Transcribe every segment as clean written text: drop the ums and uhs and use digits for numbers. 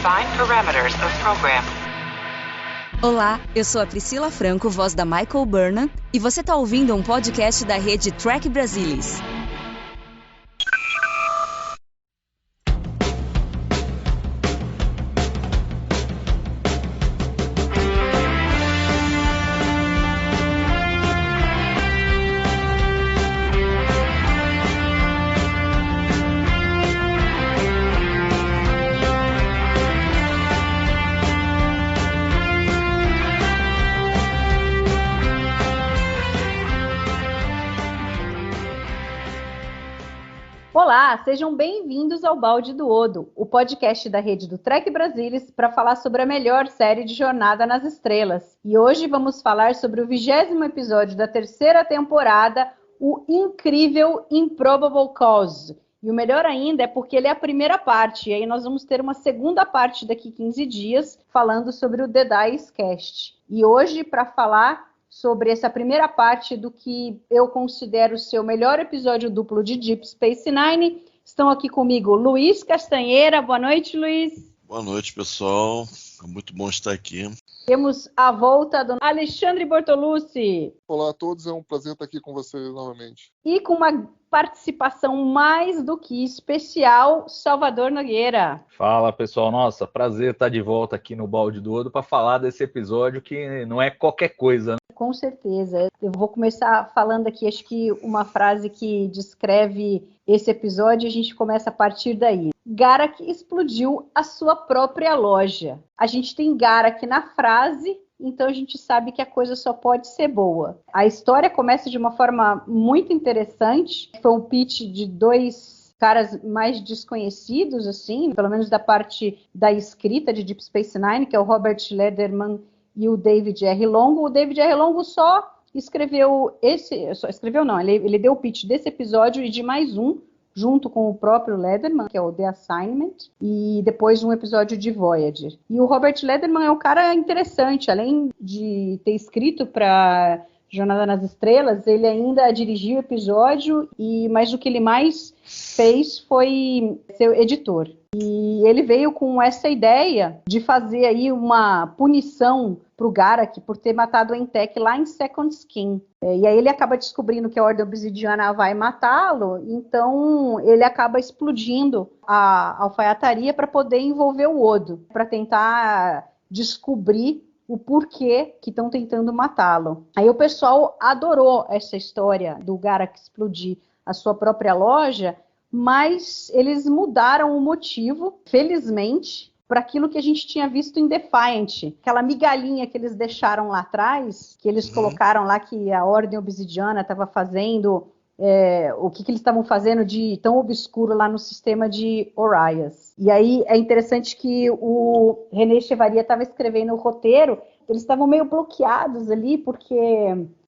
Define parameters of program. Olá, eu sou a Priscila Franco, voz da Michael Burnham, e você está ouvindo um podcast da rede Trek Brasilis. Olá, sejam bem-vindos ao Balde do Odo, o podcast da rede do Trek Brasilis para falar sobre a melhor série de Jornada nas Estrelas. E hoje vamos falar sobre o 20º episódio da terceira temporada, o incrível Improbable Cause. E o melhor ainda é porque ele é a primeira parte, e aí nós vamos ter uma segunda parte daqui 15 dias, falando sobre o The Dice Cast. E hoje, para falar sobre essa primeira parte do que eu considero ser o melhor episódio duplo de Deep Space Nine, estão aqui comigo Luiz Castanheira. Boa noite, Luiz. Boa noite, pessoal. É muito bom estar aqui. Temos a volta do Alexandre Bortolucci. Olá a todos, é um prazer estar aqui com vocês novamente. E com uma participação mais do que especial, Salvador Nogueira. Fala, pessoal. Nossa, prazer estar de volta aqui no Balde do Odo para falar desse episódio que não é qualquer coisa, né? Com certeza. Eu vou começar falando aqui, acho que uma frase que descreve esse episódio, a gente começa a partir daí. Garak explodiu a sua própria loja. A gente tem Garak na frase, então a gente sabe que a coisa só pode ser boa. A história começa de uma forma muito interessante. Foi um pitch de dois caras mais desconhecidos, assim, pelo menos da parte da escrita de Deep Space Nine, que é o Robert Lederman e o David R. Longo. O David R. Longo só escreveu ele deu o pitch desse episódio e de mais um, junto com o próprio Lederman, que é o The Assignment, e depois um episódio de Voyager. E o Robert Lederman é um cara interessante, além de ter escrito para Jornada nas Estrelas, ele ainda dirigiu o episódio, mas o que ele mais fez foi ser editor. E ele veio com essa ideia de fazer aí uma punição para o Garak por ter matado a Entec lá em Second Skin. E aí ele acaba descobrindo que a Ordem Obsidiana vai matá-lo, então ele acaba explodindo a alfaiataria para poder envolver o Odo, para tentar descobrir o porquê que estão tentando matá-lo. Aí o pessoal adorou essa história do Garak explodir a sua própria loja, mas eles mudaram o motivo, felizmente, para aquilo que a gente tinha visto em Defiant. Aquela migalhinha que eles deixaram lá atrás, que eles colocaram lá que a Ordem Obsidiana estava fazendo, o que eles estavam fazendo de tão obscuro lá no sistema de Orias. E aí é interessante que o René Chevaria estava escrevendo o roteiro, eles estavam meio bloqueados ali, porque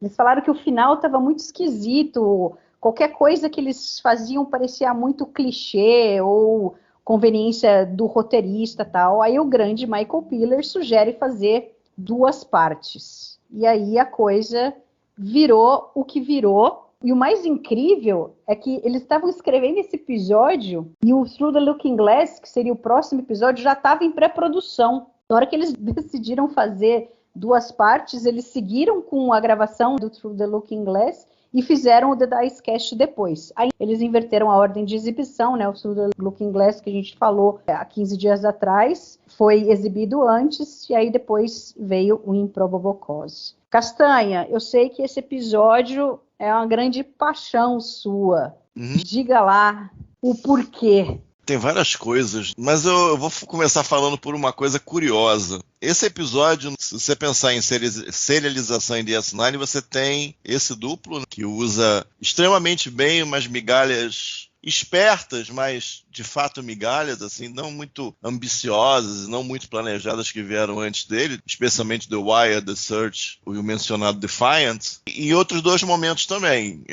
eles falaram que o final estava muito esquisito, qualquer coisa que eles faziam parecia muito clichê ou conveniência do roteirista e tal. Aí o grande Michael Piller sugere fazer 2 partes. E aí a coisa virou o que virou. E o mais incrível é que eles estavam escrevendo esse episódio e o Through the Looking Glass, que seria o próximo episódio, já estava em pré-produção. Na hora que eles decidiram fazer 2 partes, eles seguiram com a gravação do Through the Looking Glass e fizeram o The Dice Cast depois. Aí eles inverteram a ordem de exibição, né? O Through the Looking Glass, que a gente falou há 15 dias atrás, foi exibido antes, e aí depois veio o Improbable Cause. Castanha, eu sei que esse episódio é uma grande paixão sua. Diga lá o porquê. Tem várias coisas, mas eu vou começar falando por uma coisa curiosa. Esse episódio, se você pensar em serialização em DS9, você tem esse duplo, que usa extremamente bem umas migalhas espertas, mas de fato migalhas, assim, não muito ambiciosas, não muito planejadas que vieram antes dele, especialmente The Wire, The Search e o mencionado Defiant, e outros 2 momentos também,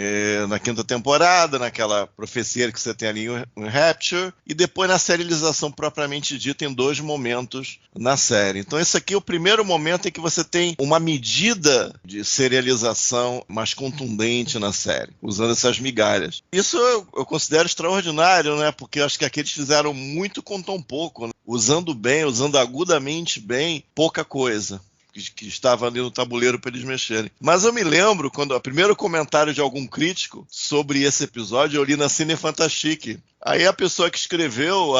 na 5ª temporada, naquela profecia que você tem ali em Rapture, e depois na serialização propriamente dita em 2 momentos na série. Então esse aqui é o primeiro momento em que você tem uma medida de serialização mais contundente na série, usando essas migalhas. Isso eu considero extraordinário, né? Porque eu acho que aqui eles fizeram muito com tão pouco, né? usando bem, usando agudamente bem, pouca coisa que estava ali no tabuleiro para eles mexerem. Mas eu me lembro, quando o primeiro comentário de algum crítico sobre esse episódio, eu li na Cine Fantastique. Aí a pessoa que escreveu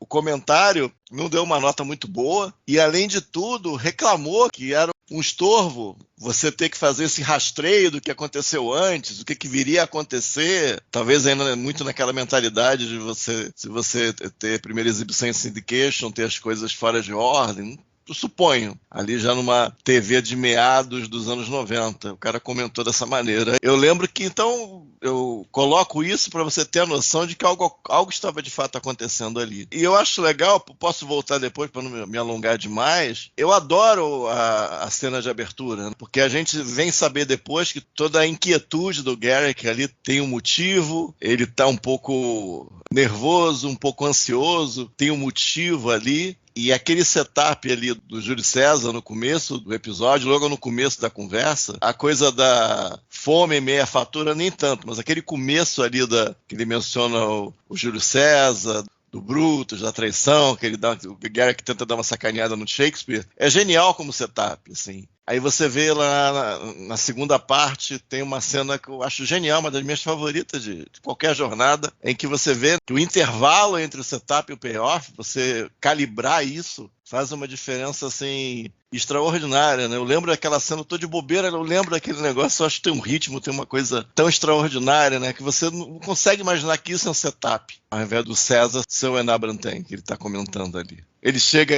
o comentário não deu uma nota muito boa e, além de tudo, reclamou que era um estorvo você ter que fazer esse rastreio do que aconteceu antes, o que viria a acontecer, talvez ainda muito naquela mentalidade de você, se você ter primeira exibição em syndication, ter as coisas fora de ordem. Eu suponho, ali já numa TV de meados dos anos 90, o cara comentou dessa maneira. Eu lembro que, então, eu coloco isso para você ter a noção de que algo estava de fato acontecendo ali. E eu acho legal, posso voltar depois para não me alongar demais, eu adoro a cena de abertura, porque a gente vem saber depois que toda a inquietude do Garak ali tem um motivo, ele está um pouco nervoso, um pouco ansioso, tem um motivo ali. E aquele setup ali do Júlio César no começo do episódio, logo no começo da conversa, a coisa da fome meia fatura nem tanto, mas aquele começo ali que ele menciona o Júlio César, do Brutus, da traição, o Garak tenta dar uma sacaneada no Shakespeare, é genial como setup, assim. Aí você vê lá na segunda parte, tem uma cena que eu acho genial, uma das minhas favoritas de qualquer jornada, em que você vê que o intervalo entre o setup e o payoff, você calibrar isso, faz uma diferença assim extraordinária, né? Eu lembro daquela cena, eu tô de bobeira, eu lembro daquele negócio, eu acho que tem um ritmo, tem uma coisa tão extraordinária, né? Que você não consegue imaginar que isso é um setup, ao invés do César ser o Enabranten, que ele está comentando ali. Ele chega,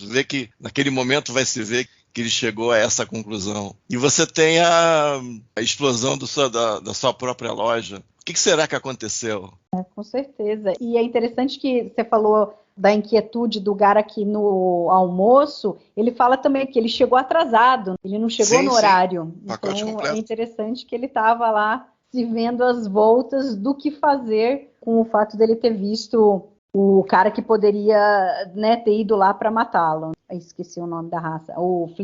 vê que naquele momento vai se ver que ele chegou a essa conclusão. E você tem a explosão da sua própria loja. O que será que aconteceu? Com certeza. E é interessante que você falou da inquietude do Garak no almoço. Ele fala também que ele chegou atrasado, ele não chegou no horário. Pacote então completo. É interessante que ele estava lá se vendo as voltas do que fazer com o fato dele ter visto o cara que poderia, né, ter ido lá para matá-lo. Esqueci o nome da raça. O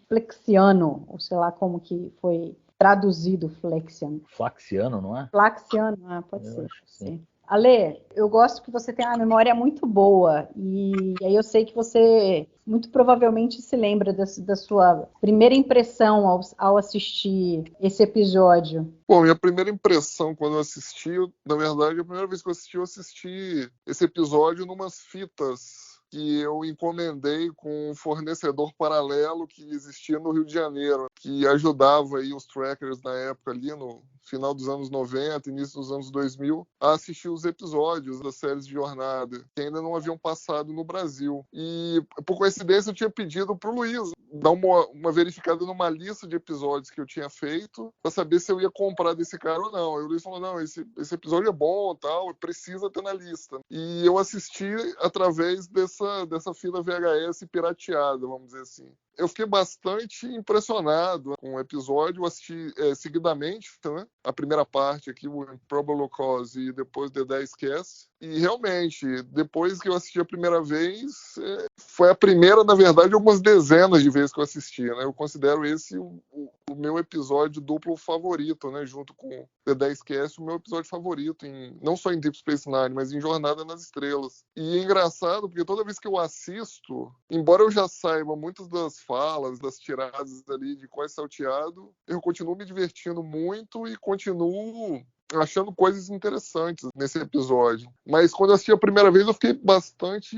Flexiano, ou sei lá como que foi traduzido Flexian. Flaxiano, não é? Flaxiano, pode Eu ser. acho que sim. Ale, eu gosto que você tem uma memória muito boa e aí eu sei que você muito provavelmente se lembra da sua primeira impressão ao assistir esse episódio. Bom, minha primeira impressão quando eu assisti, na verdade, a primeira vez que eu assisti esse episódio numas fitas que eu encomendei com um fornecedor paralelo que existia no Rio de Janeiro, que ajudava aí os trackers na época ali, no final dos anos 90, início dos anos 2000, a assistir os episódios das séries de jornada, que ainda não haviam passado no Brasil. E, por coincidência, eu tinha pedido pro Luiz dar uma verificada numa lista de episódios que eu tinha feito, para saber se eu ia comprar desse cara ou não. E o Luiz falou, não, esse episódio é bom, tal, precisa ter na lista. E eu assisti através dessa fita VHS pirateada, vamos dizer assim. Eu fiquei bastante impressionado com o episódio, eu assisti seguidamente, né? A primeira parte aqui, o Improbable Cause, e depois The 10 Cast. E realmente, depois que eu assisti a primeira vez, foi a primeira, na verdade, algumas dezenas de vezes que eu assisti, né? Eu considero esse o meu episódio duplo favorito, né? Junto com The 10 Cast, o meu episódio favorito, não só em Deep Space Nine, mas em Jornada nas Estrelas. E é engraçado, porque toda vez que eu assisto, embora eu já saiba muitas das falas, das tiradas ali de qual é salteado, eu continuo me divertindo muito e continuo achando coisas interessantes nesse episódio. Mas quando eu assisti a primeira vez, eu fiquei bastante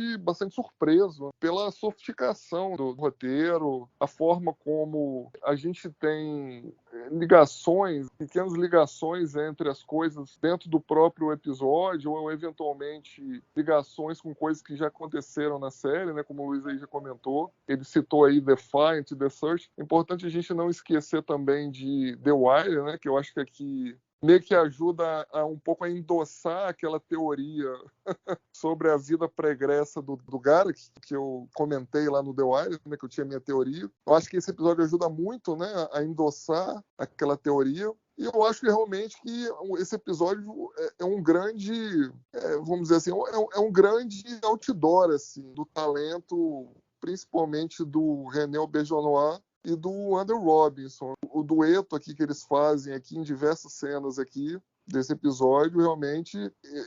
surpreso pela sofisticação do roteiro, a forma como a gente tem ligações, pequenas ligações entre as coisas dentro do próprio episódio, ou eventualmente ligações com coisas que já aconteceram na série, né? Como o Luiz aí já comentou. Ele citou aí Defiant e The Search. É importante a gente não esquecer também de The Wire, né? Que eu acho que aqui meio que ajuda um pouco a endossar aquela teoria sobre a vida pregressa do Garak, que eu comentei lá no The Wire, né, que eu tinha minha teoria. Eu acho que esse episódio ajuda muito, né, a endossar aquela teoria. E eu acho que realmente que esse episódio é um grande, vamos dizer assim, é um grande outdoor assim, do talento, principalmente do René Auberjonois e do Andrew Robinson. O dueto aqui que eles fazem aqui em diversas cenas aqui desse episódio, realmente,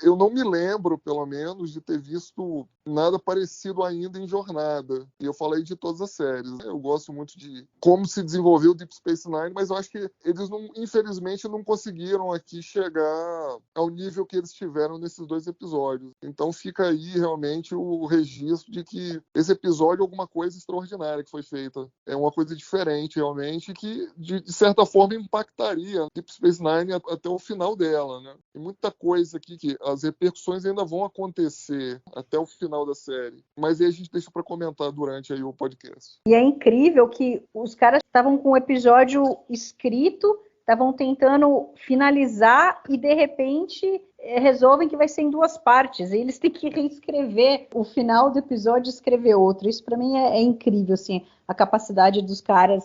eu não me lembro, pelo menos, de ter visto nada parecido ainda em Jornada. E eu falei de todas as séries. Eu gosto muito de como se desenvolveu o Deep Space Nine, mas eu acho que eles, infelizmente, não conseguiram aqui chegar ao nível que eles tiveram nesses 2 episódios. Então fica aí, realmente, o registro de que esse episódio é alguma coisa extraordinária que foi feita. É uma coisa diferente, realmente, que, de certa forma, impactaria Deep Space Nine até o final dela, né? Tem muita coisa aqui que as repercussões ainda vão acontecer até o final da série. Mas aí a gente deixa para comentar durante aí o podcast. E é incrível que os caras estavam com o episódio escrito, estavam tentando finalizar e, de repente, resolvem que vai ser em 2 partes. E eles têm que reescrever o final do episódio e escrever outro. Isso, para mim, é incrível, assim, a capacidade dos caras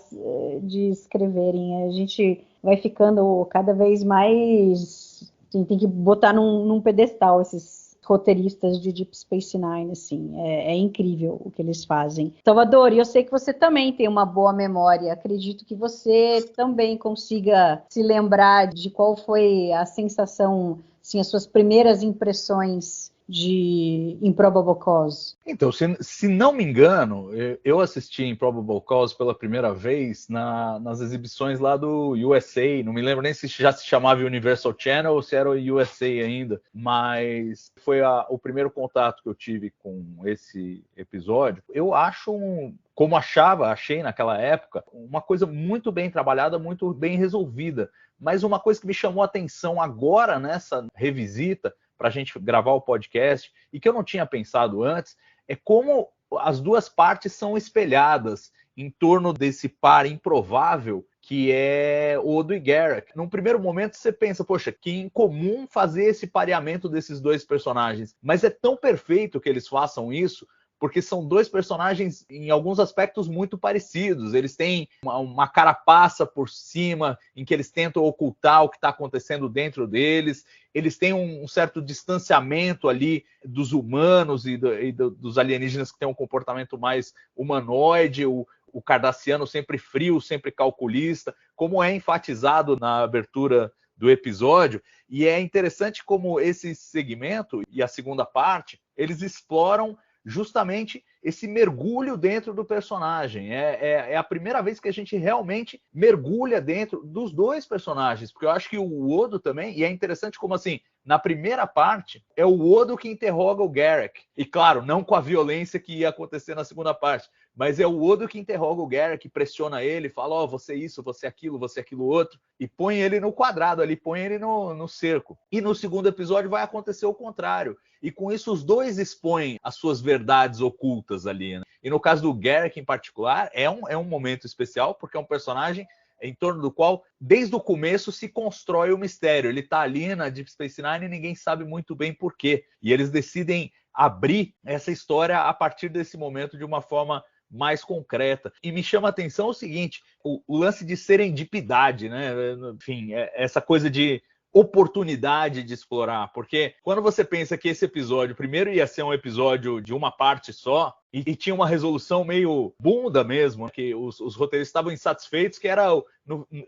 de escreverem. A gente vai ficando cada vez mais... Assim, tem que botar num pedestal esses roteiristas de Deep Space Nine, assim, é incrível o que eles fazem. Salvador, eu sei que você também tem uma boa memória, acredito que você também consiga se lembrar de qual foi a sensação, assim, as suas primeiras impressões de Improbable Cause. Então, se não me engano, eu assisti Improbable Cause pela primeira vez nas exibições lá do USA. Não me lembro nem se já se chamava Universal Channel ou se era o USA ainda, mas foi o primeiro contato que eu tive com esse episódio. Eu acho como achei naquela época, uma coisa muito bem trabalhada, muito bem resolvida. Mas uma coisa que me chamou a atenção agora nessa revisita, para a gente gravar o podcast, e que eu não tinha pensado antes, é como as 2 partes são espelhadas em torno desse par improvável que é Odo e Garak. Num primeiro momento você pensa, poxa, que incomum fazer esse pareamento desses 2 personagens, mas é tão perfeito que eles façam isso, porque são 2 personagens, em alguns aspectos, muito parecidos. Eles têm uma carapaça por cima, em que eles tentam ocultar o que está acontecendo dentro deles. Eles têm um certo distanciamento ali dos humanos e dos alienígenas que têm um comportamento mais humanoide. O cardassiano sempre frio, sempre calculista, como é enfatizado na abertura do episódio. E é interessante como esse segmento e a segunda parte, eles exploram justamente esse mergulho dentro do personagem. É a primeira vez que a gente realmente mergulha dentro dos 2 personagens, porque eu acho que o Odo também, e é interessante como assim, na primeira parte, é o Odo que interroga o Garak, e claro, não com a violência que ia acontecer na segunda parte, mas é o Odo que interroga o Garak, pressiona ele, fala, você isso, você aquilo outro, e põe ele no quadrado ali, põe ele no cerco. E no segundo episódio vai acontecer o contrário. E com isso os 2 expõem as suas verdades ocultas ali, né? E no caso do Garak em particular, é um momento especial, porque é um personagem em torno do qual, desde o começo, se constrói o mistério. Ele está ali na Deep Space Nine e ninguém sabe muito bem por quê. E eles decidem abrir essa história a partir desse momento de uma forma mais concreta. E me chama a atenção o seguinte, o lance de serendipidade, né? Enfim, essa coisa de oportunidade de explorar, porque quando você pensa que esse episódio primeiro ia ser um episódio de uma parte só e tinha uma resolução meio bunda mesmo, que os roteiristas estavam insatisfeitos, que era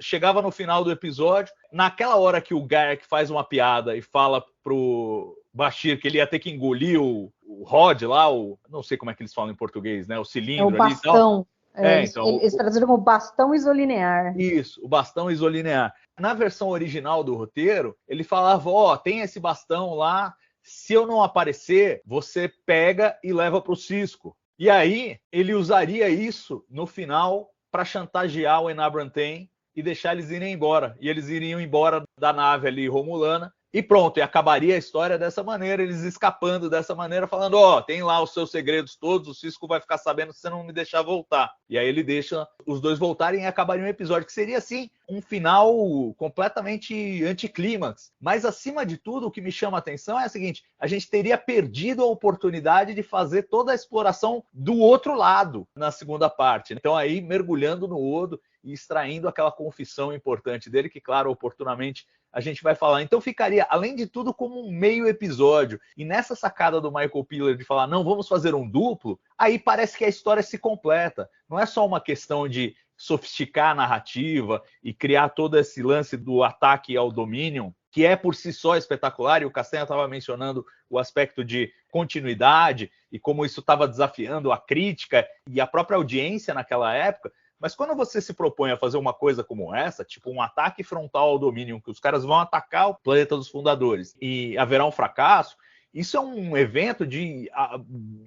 chegava no final do episódio, naquela hora que o Garak faz uma piada e fala pro Bashir que ele ia ter que engolir o Rod lá, não sei como é que eles falam em português, né? O cilindro o bastão. Ali, então, eles traduziram como bastão isolinear. Isso, o bastão isolinear. Na versão original do roteiro, ele falava, tem esse bastão lá, se eu não aparecer, você pega e leva para o Cisco. E aí, ele usaria isso no final para chantagear o Enabran Pen e deixar eles irem embora. E eles iriam embora da nave ali romulana. E pronto, e acabaria a história dessa maneira, eles escapando dessa maneira, falando, tem lá os seus segredos todos, o Cisco vai ficar sabendo se você não me deixar voltar. E aí ele deixa os 2 voltarem e acabaria um episódio, que seria, assim, um final completamente anticlímax. Mas, acima de tudo, o que me chama a atenção é o seguinte, a gente teria perdido a oportunidade de fazer toda a exploração do outro lado na segunda parte. Então, aí, mergulhando no Odo e extraindo aquela confissão importante dele, que, claro, oportunamente a gente vai falar. Então ficaria, além de tudo, como um meio episódio. E nessa sacada do Michael Piller de falar, não, vamos fazer um duplo, aí parece que a história se completa. Não é só uma questão de sofisticar a narrativa e criar todo esse lance do ataque ao Dominion, que é por si só espetacular, e o Castanha estava mencionando o aspecto de continuidade e como isso estava desafiando a crítica e a própria audiência naquela época. Mas quando você se propõe a fazer uma coisa como essa, tipo um ataque frontal ao Dominion, que os caras vão atacar o planeta dos fundadores e haverá um fracasso, isso é um evento de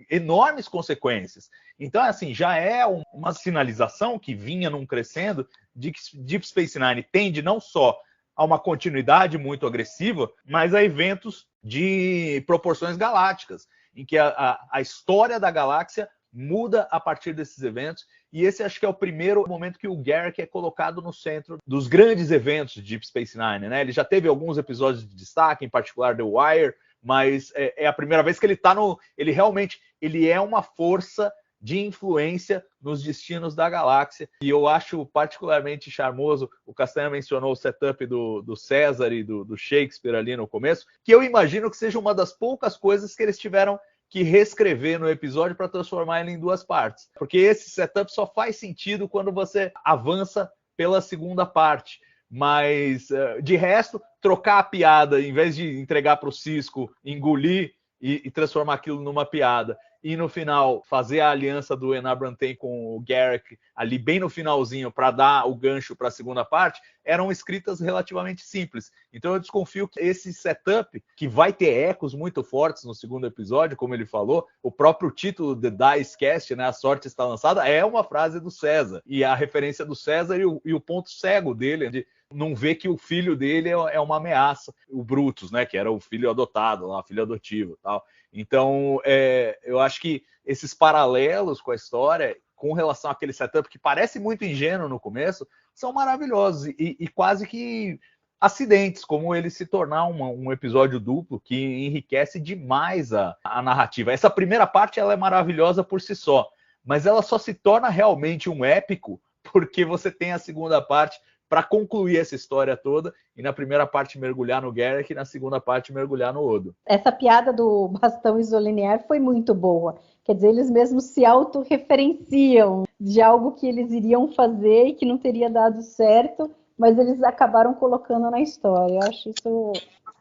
enormes consequências. Então, assim, já é uma sinalização que vinha num crescendo de que Deep Space Nine tende não só a uma continuidade muito agressiva, mas a eventos de proporções galácticas, em que a história da galáxia muda a partir desses eventos, e esse acho que é o primeiro momento que o Garak é colocado no centro dos grandes eventos de Deep Space Nine, né? Ele já teve alguns episódios de destaque, em particular The Wire, mas é a primeira vez que ele está no... Ele realmente é uma força de influência nos destinos da galáxia, e eu acho particularmente charmoso, o Castanha mencionou o setup do César e do Shakespeare ali no começo, que eu imagino que seja uma das poucas coisas que eles tiveram que reescrever no episódio para transformar ele em 2 partes, porque esse setup só faz sentido quando você avança pela segunda parte. Mas, de resto, trocar a piada, em vez de entregar para o Cisco, engolir e transformar aquilo numa piada, e no final fazer a aliança do Enar Brantain com o Garak ali bem no finalzinho para dar o gancho para a segunda parte, eram escritas relativamente simples. Então eu desconfio que esse setup, que vai ter ecos muito fortes no segundo episódio, como ele falou, o próprio título The Dice Cast, né, A Sorte Está Lançada, é uma frase do César, e a referência do César e o ponto cego dele, de não ver que o filho dele é uma ameaça, o Brutus, né, que era o filho adotado, o filho adotivo, tal. Então, eu acho que esses paralelos com a história, com relação àquele setup que parece muito ingênuo no começo, são maravilhosos e quase que acidentes, como ele se tornar um episódio duplo que enriquece demais a narrativa. Essa primeira parte ela é maravilhosa por si só, mas ela só se torna realmente um épico porque você tem a segunda parte para concluir essa história toda, e na primeira parte mergulhar no Garak e na segunda parte mergulhar no Odo. Essa piada do bastão isolinear foi muito boa. Quer dizer, eles mesmos se autorreferenciam de algo que eles iriam fazer e que não teria dado certo, mas eles acabaram colocando na história. Eu acho isso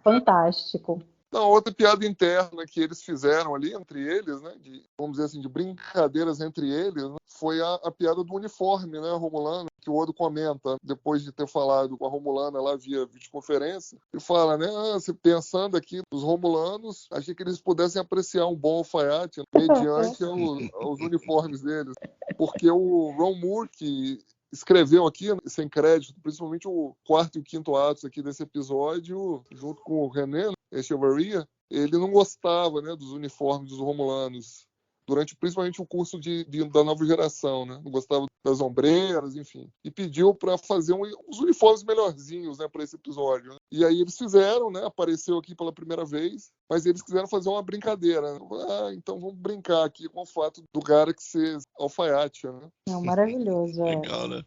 fantástico. Não, outra piada interna que eles fizeram ali entre eles, né, vamos dizer assim, de brincadeiras entre eles, né, foi a piada do uniforme, né, romulano, que o Odo comenta, depois de ter falado com a Romulana lá via videoconferência, e fala, né, você pensando aqui nos Romulanos, achei que eles pudessem apreciar um bom alfaiate mediante aos uniformes deles, porque o Ron Moore, que escreveu aqui, sem crédito, principalmente o 4º e o 5º atos aqui desse episódio, junto com o René Echevarria, ele não gostava, né, dos uniformes dos Romulanos, durante principalmente o curso da nova geração, né? Não gostava das ombreiras, enfim. E pediu para fazer uns uniformes melhorzinhos, né, para esse episódio. Né? E aí eles fizeram, né? Apareceu aqui pela primeira vez, mas eles quiseram fazer uma brincadeira. Né? Então vamos brincar aqui com o fato do Garak ser alfaiate, né? Não, maravilhoso. Legal, né?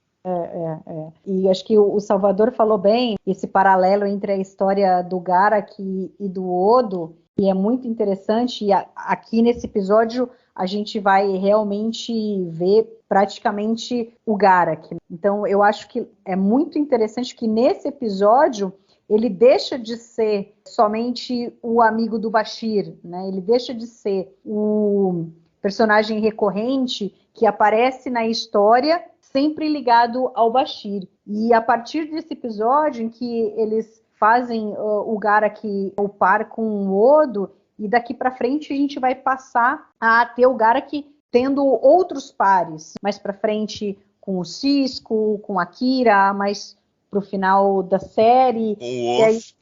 E acho que o Salvador falou bem, esse paralelo entre a história do Garak e do Odo, e é muito interessante, e aqui nesse episódio a gente vai realmente ver praticamente o Garak. Então eu acho que é muito interessante que nesse episódio ele deixa de ser somente o amigo do Bashir, né? Ele deixa de ser o personagem recorrente que aparece na história sempre ligado ao Bashir. E a partir desse episódio em que eles fazem o Garak o par com o Odo, e daqui para frente a gente vai passar a ter o Garak tendo outros pares, mais para frente com o Cisco, com a Kira, mais pro final da série.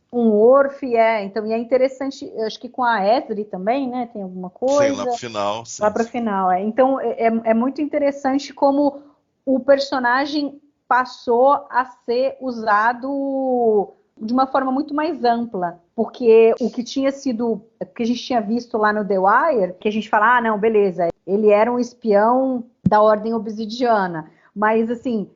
Com o Worf, então, e é interessante, acho que com a Ezri também, né, tem alguma coisa. Sim, lá pro final. Sim, lá pro final, Então, é muito interessante como o personagem passou a ser usado de uma forma muito mais ampla, porque o que tinha sido, que a gente tinha visto lá no The Wire, que a gente fala, não, beleza, ele era um espião da Ordem Obsidiana, mas assim,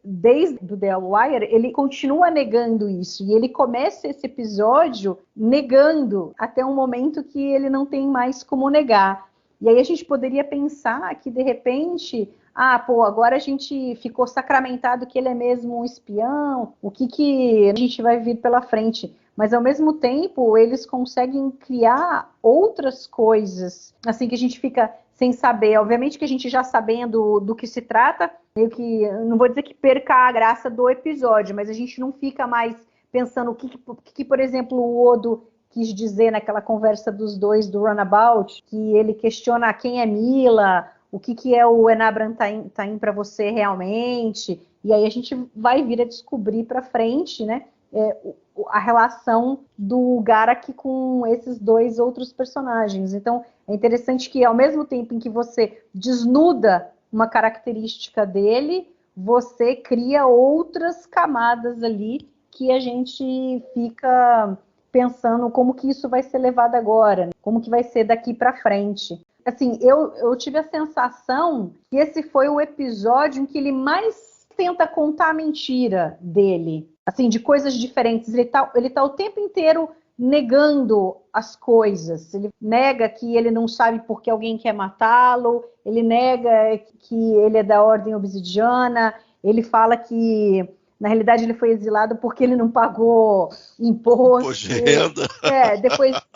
desde o The Wire, ele continua negando isso, e ele começa esse episódio negando até um momento que ele não tem mais como negar. E aí a gente poderia pensar que, de repente, agora a gente ficou sacramentado que ele é mesmo um espião, o que a gente vai vir pela frente? mas ao mesmo tempo eles conseguem criar outras coisas, assim, que a gente fica sem saber. Obviamente que a gente já sabendo do que se trata, meio que, não vou dizer que perca a graça do episódio, mas a gente não fica mais pensando o que, por exemplo, o Odo quis dizer naquela conversa dos dois do Runabout, que ele questiona quem é Mila, o que é o Enabran Tain para você realmente, e aí a gente vai vir a descobrir para frente, né, a relação do Garak com esses dois outros personagens. Então, é interessante que, ao mesmo tempo em que você desnuda uma característica dele, você cria outras camadas ali que a gente fica pensando como que isso vai ser levado agora, como que vai ser daqui para frente. Assim, eu tive a sensação que esse foi o episódio em que ele mais tenta contar a mentira dele, assim, de coisas diferentes. Ele tá o tempo inteiro negando as coisas. Ele nega que ele não sabe por que alguém quer matá-lo, ele nega que ele é da Ordem Obsidiana, ele fala que na realidade ele foi exilado porque ele não pagou imposto.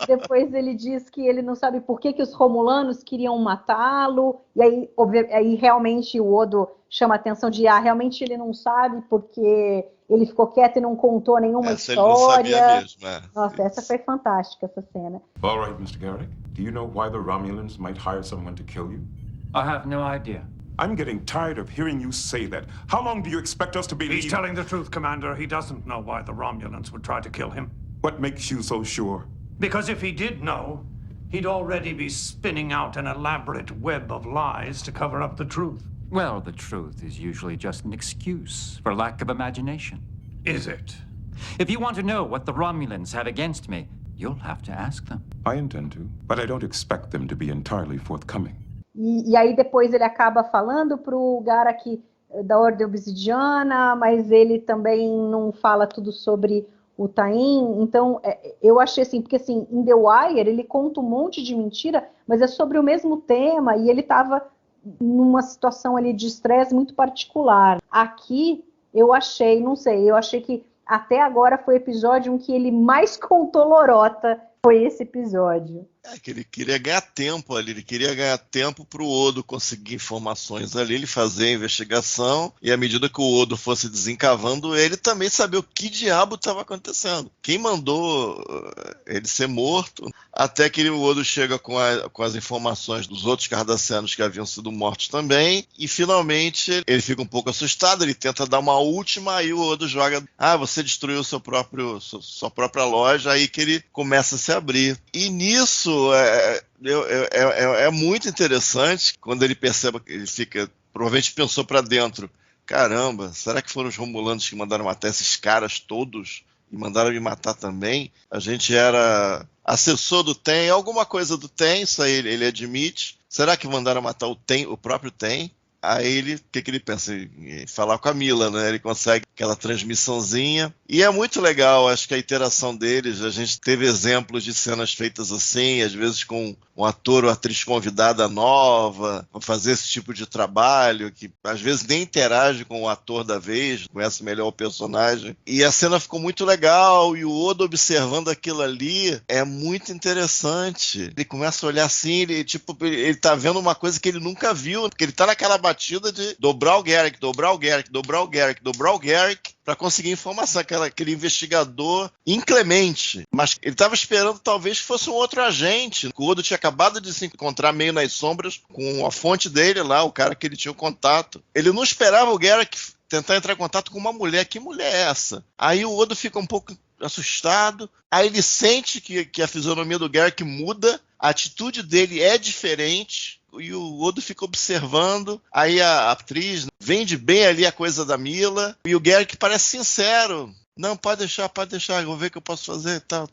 Depois ele diz que ele não sabe por que os Romulanos queriam matá-lo, e aí realmente o Odo chama a atenção de realmente ele não sabe porque ele ficou quieto e não contou nenhuma história. Ele não sabia mesmo, Nossa, essa foi fantástica, essa cena. All right, Mr. Garak. Do you know why the Romulans might hire someone to kill you? I have no idea. I'm getting tired of hearing you say that. How long do you expect us to believe? He's telling the truth, Commander. He doesn't know why the Romulans would try to kill him. What makes you so sure? Because if he did know, he'd already be spinning out an elaborate web of lies to cover up the truth. Well, the truth is usually just an excuse for lack of imagination. Is it? If you want to know what the Romulans have against me, you'll have to ask them. I intend to, but I don't expect them to be entirely forthcoming. E aí depois ele acaba falando pro Garak da Ordem Obsidiana, mas ele também não fala tudo sobre o Tain. Então, eu achei assim, porque assim, em The Wire ele conta um monte de mentira, mas é sobre o mesmo tema, e ele estava numa situação ali de estresse muito particular. Aqui, eu achei que até agora foi o episódio em que ele mais contou lorota, foi esse episódio. Que ele queria ganhar tempo ali, ele queria ganhar tempo para o Odo conseguir informações ali, ele fazer a investigação, e à medida que o Odo fosse desencavando, ele também sabia o que diabo estava acontecendo. Quem mandou ele ser morto, até que o Odo chega com as informações dos outros cardassianos que haviam sido mortos também, e finalmente ele fica um pouco assustado, ele tenta dar uma última, aí o Odo joga, você destruiu sua própria loja, aí que ele começa a se abrir. E nisso é muito interessante quando ele percebe, ele fica, provavelmente pensou para dentro, caramba, será que foram os Romulanos que mandaram matar esses caras todos e mandaram me matar também? A gente era assessor do TEM, alguma coisa do TEM, isso aí ele admite. Será que mandaram matar o próprio TEM? Aí o que ele pensa? Em falar com a Mila, né? Ele consegue aquela transmissãozinha. E é muito legal, acho que a interação deles, a gente teve exemplos de cenas feitas assim, às vezes com um ator ou atriz convidada nova, para fazer esse tipo de trabalho, que às vezes nem interage com o ator da vez, conhece melhor o personagem. E a cena ficou muito legal, e o Odo observando aquilo ali é muito interessante. Ele começa a olhar assim, ele tá vendo uma coisa que ele nunca viu, porque ele tá naquela batida de dobrar o Garak, para conseguir informação, aquele investigador inclemente. Mas ele estava esperando talvez que fosse um outro agente. O Odo tinha acabado de se encontrar meio nas sombras com a fonte dele lá, o cara que ele tinha o contato. Ele não esperava o Garak tentar entrar em contato com uma mulher. Que mulher é essa? Aí o Odo fica um pouco assustado. Aí ele sente que a fisionomia do Garak muda, a atitude dele é diferente. E o Odo fica observando, aí a atriz vende bem ali a coisa da Mila, e o Garak parece sincero. Não, pode deixar, vou ver o que eu posso fazer, tal.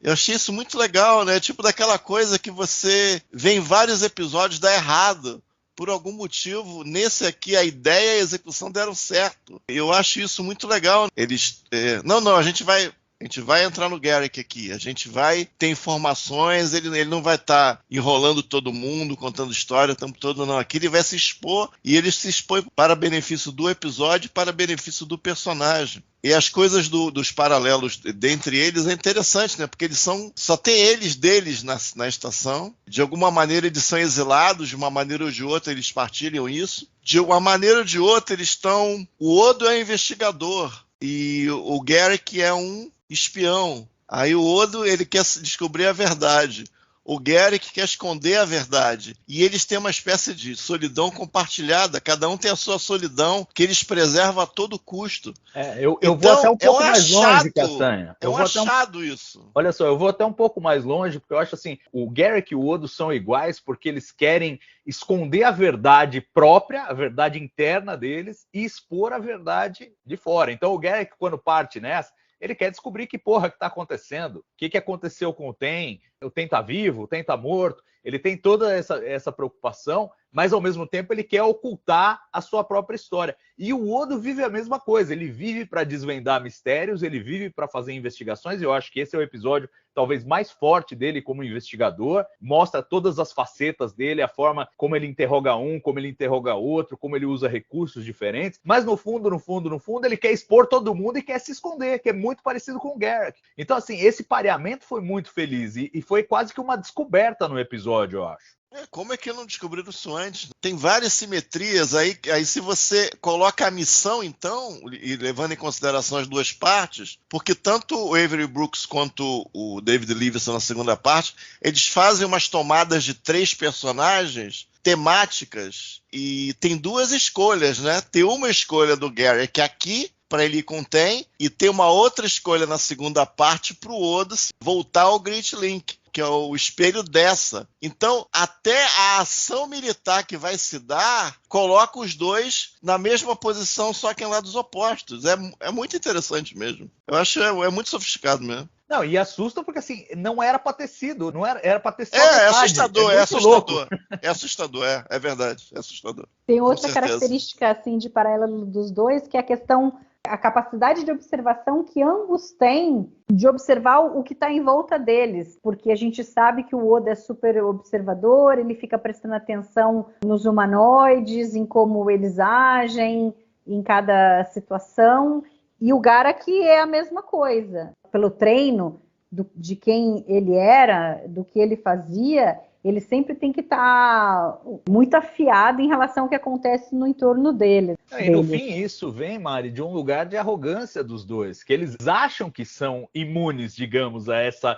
Eu achei isso muito legal, né? Tipo daquela coisa que você vê em vários episódios dar errado. Por algum motivo, nesse aqui, a ideia e a execução deram certo. Eu acho isso muito legal. Eles, não, a gente vai A gente vai entrar no Garak aqui, a gente vai ter informações, ele não vai estar enrolando todo mundo, contando história o tempo todo, não. Aqui ele vai se expor, e ele se expõe para benefício do episódio, para benefício do personagem. E as coisas dos paralelos dentre eles é interessante, né? Porque eles só tem deles na estação. De alguma maneira eles são exilados, de uma maneira ou de outra eles partilham isso. De uma maneira ou de outra eles estão... O Odo é investigador e o Garak é um espião. Aí o Odo, ele quer descobrir a verdade. O Garak quer esconder a verdade. E eles têm uma espécie de solidão compartilhada. Cada um tem a sua solidão, que eles preservam a todo custo. Eu vou até um pouco mais longe, Castanha. É um achado isso. Olha só, eu vou até um pouco mais longe, porque eu acho assim, o Garak e o Odo são iguais porque eles querem esconder a verdade própria, a verdade interna deles, e expor a verdade de fora. Então o Garak, quando parte nessa, ele quer descobrir que porra que tá acontecendo, o que aconteceu com o Ten tá vivo, o Ten tá morto, ele tem toda essa preocupação, mas ao mesmo tempo ele quer ocultar a sua própria história. E o Odo vive a mesma coisa, ele vive para desvendar mistérios, ele vive para fazer investigações, e eu acho que esse é o episódio talvez mais forte dele como investigador, mostra todas as facetas dele, a forma como ele interroga um, como ele interroga outro, como ele usa recursos diferentes, mas no fundo, ele quer expor todo mundo e quer se esconder, que é muito parecido com o Garak. Então, assim, esse pareamento foi muito feliz e foi quase que uma descoberta no episódio, eu acho. Como é que não descobriram isso antes? Tem várias simetrias aí se você coloca a missão, então, e levando em consideração as duas partes, porque tanto o Avery Brooks quanto o David Levinson na segunda parte, eles fazem umas tomadas de 3 personagens temáticas e tem 2 escolhas, né? Tem uma escolha do Garak aqui, para ele ir com o Ten, e tem uma outra escolha na segunda parte para o Odo voltar ao Great Link, que é o espelho dessa. Então, até a ação militar que vai se dar, coloca os dois na mesma posição, só que em lados opostos. É muito interessante mesmo. Eu acho é muito sofisticado mesmo. Não, e assusta porque, assim, não era pra ter sido, não era pra ter sido. É assustador, é assustador. É assustador, é verdade, é assustador. Tem outra característica, assim, de paralelo dos dois, que é a capacidade de observação que ambos têm de observar o que está em volta deles, porque a gente sabe que o Odo é super observador, ele fica prestando atenção nos humanoides, em como eles agem, em cada situação, e o Garak é a mesma coisa. Pelo treino de quem ele era, do que ele fazia, ele sempre tem que estar muito afiado em relação ao que acontece no entorno dele. E no fim isso vem, Mari, de um lugar de arrogância dos dois, que eles acham que são imunes, digamos, a essa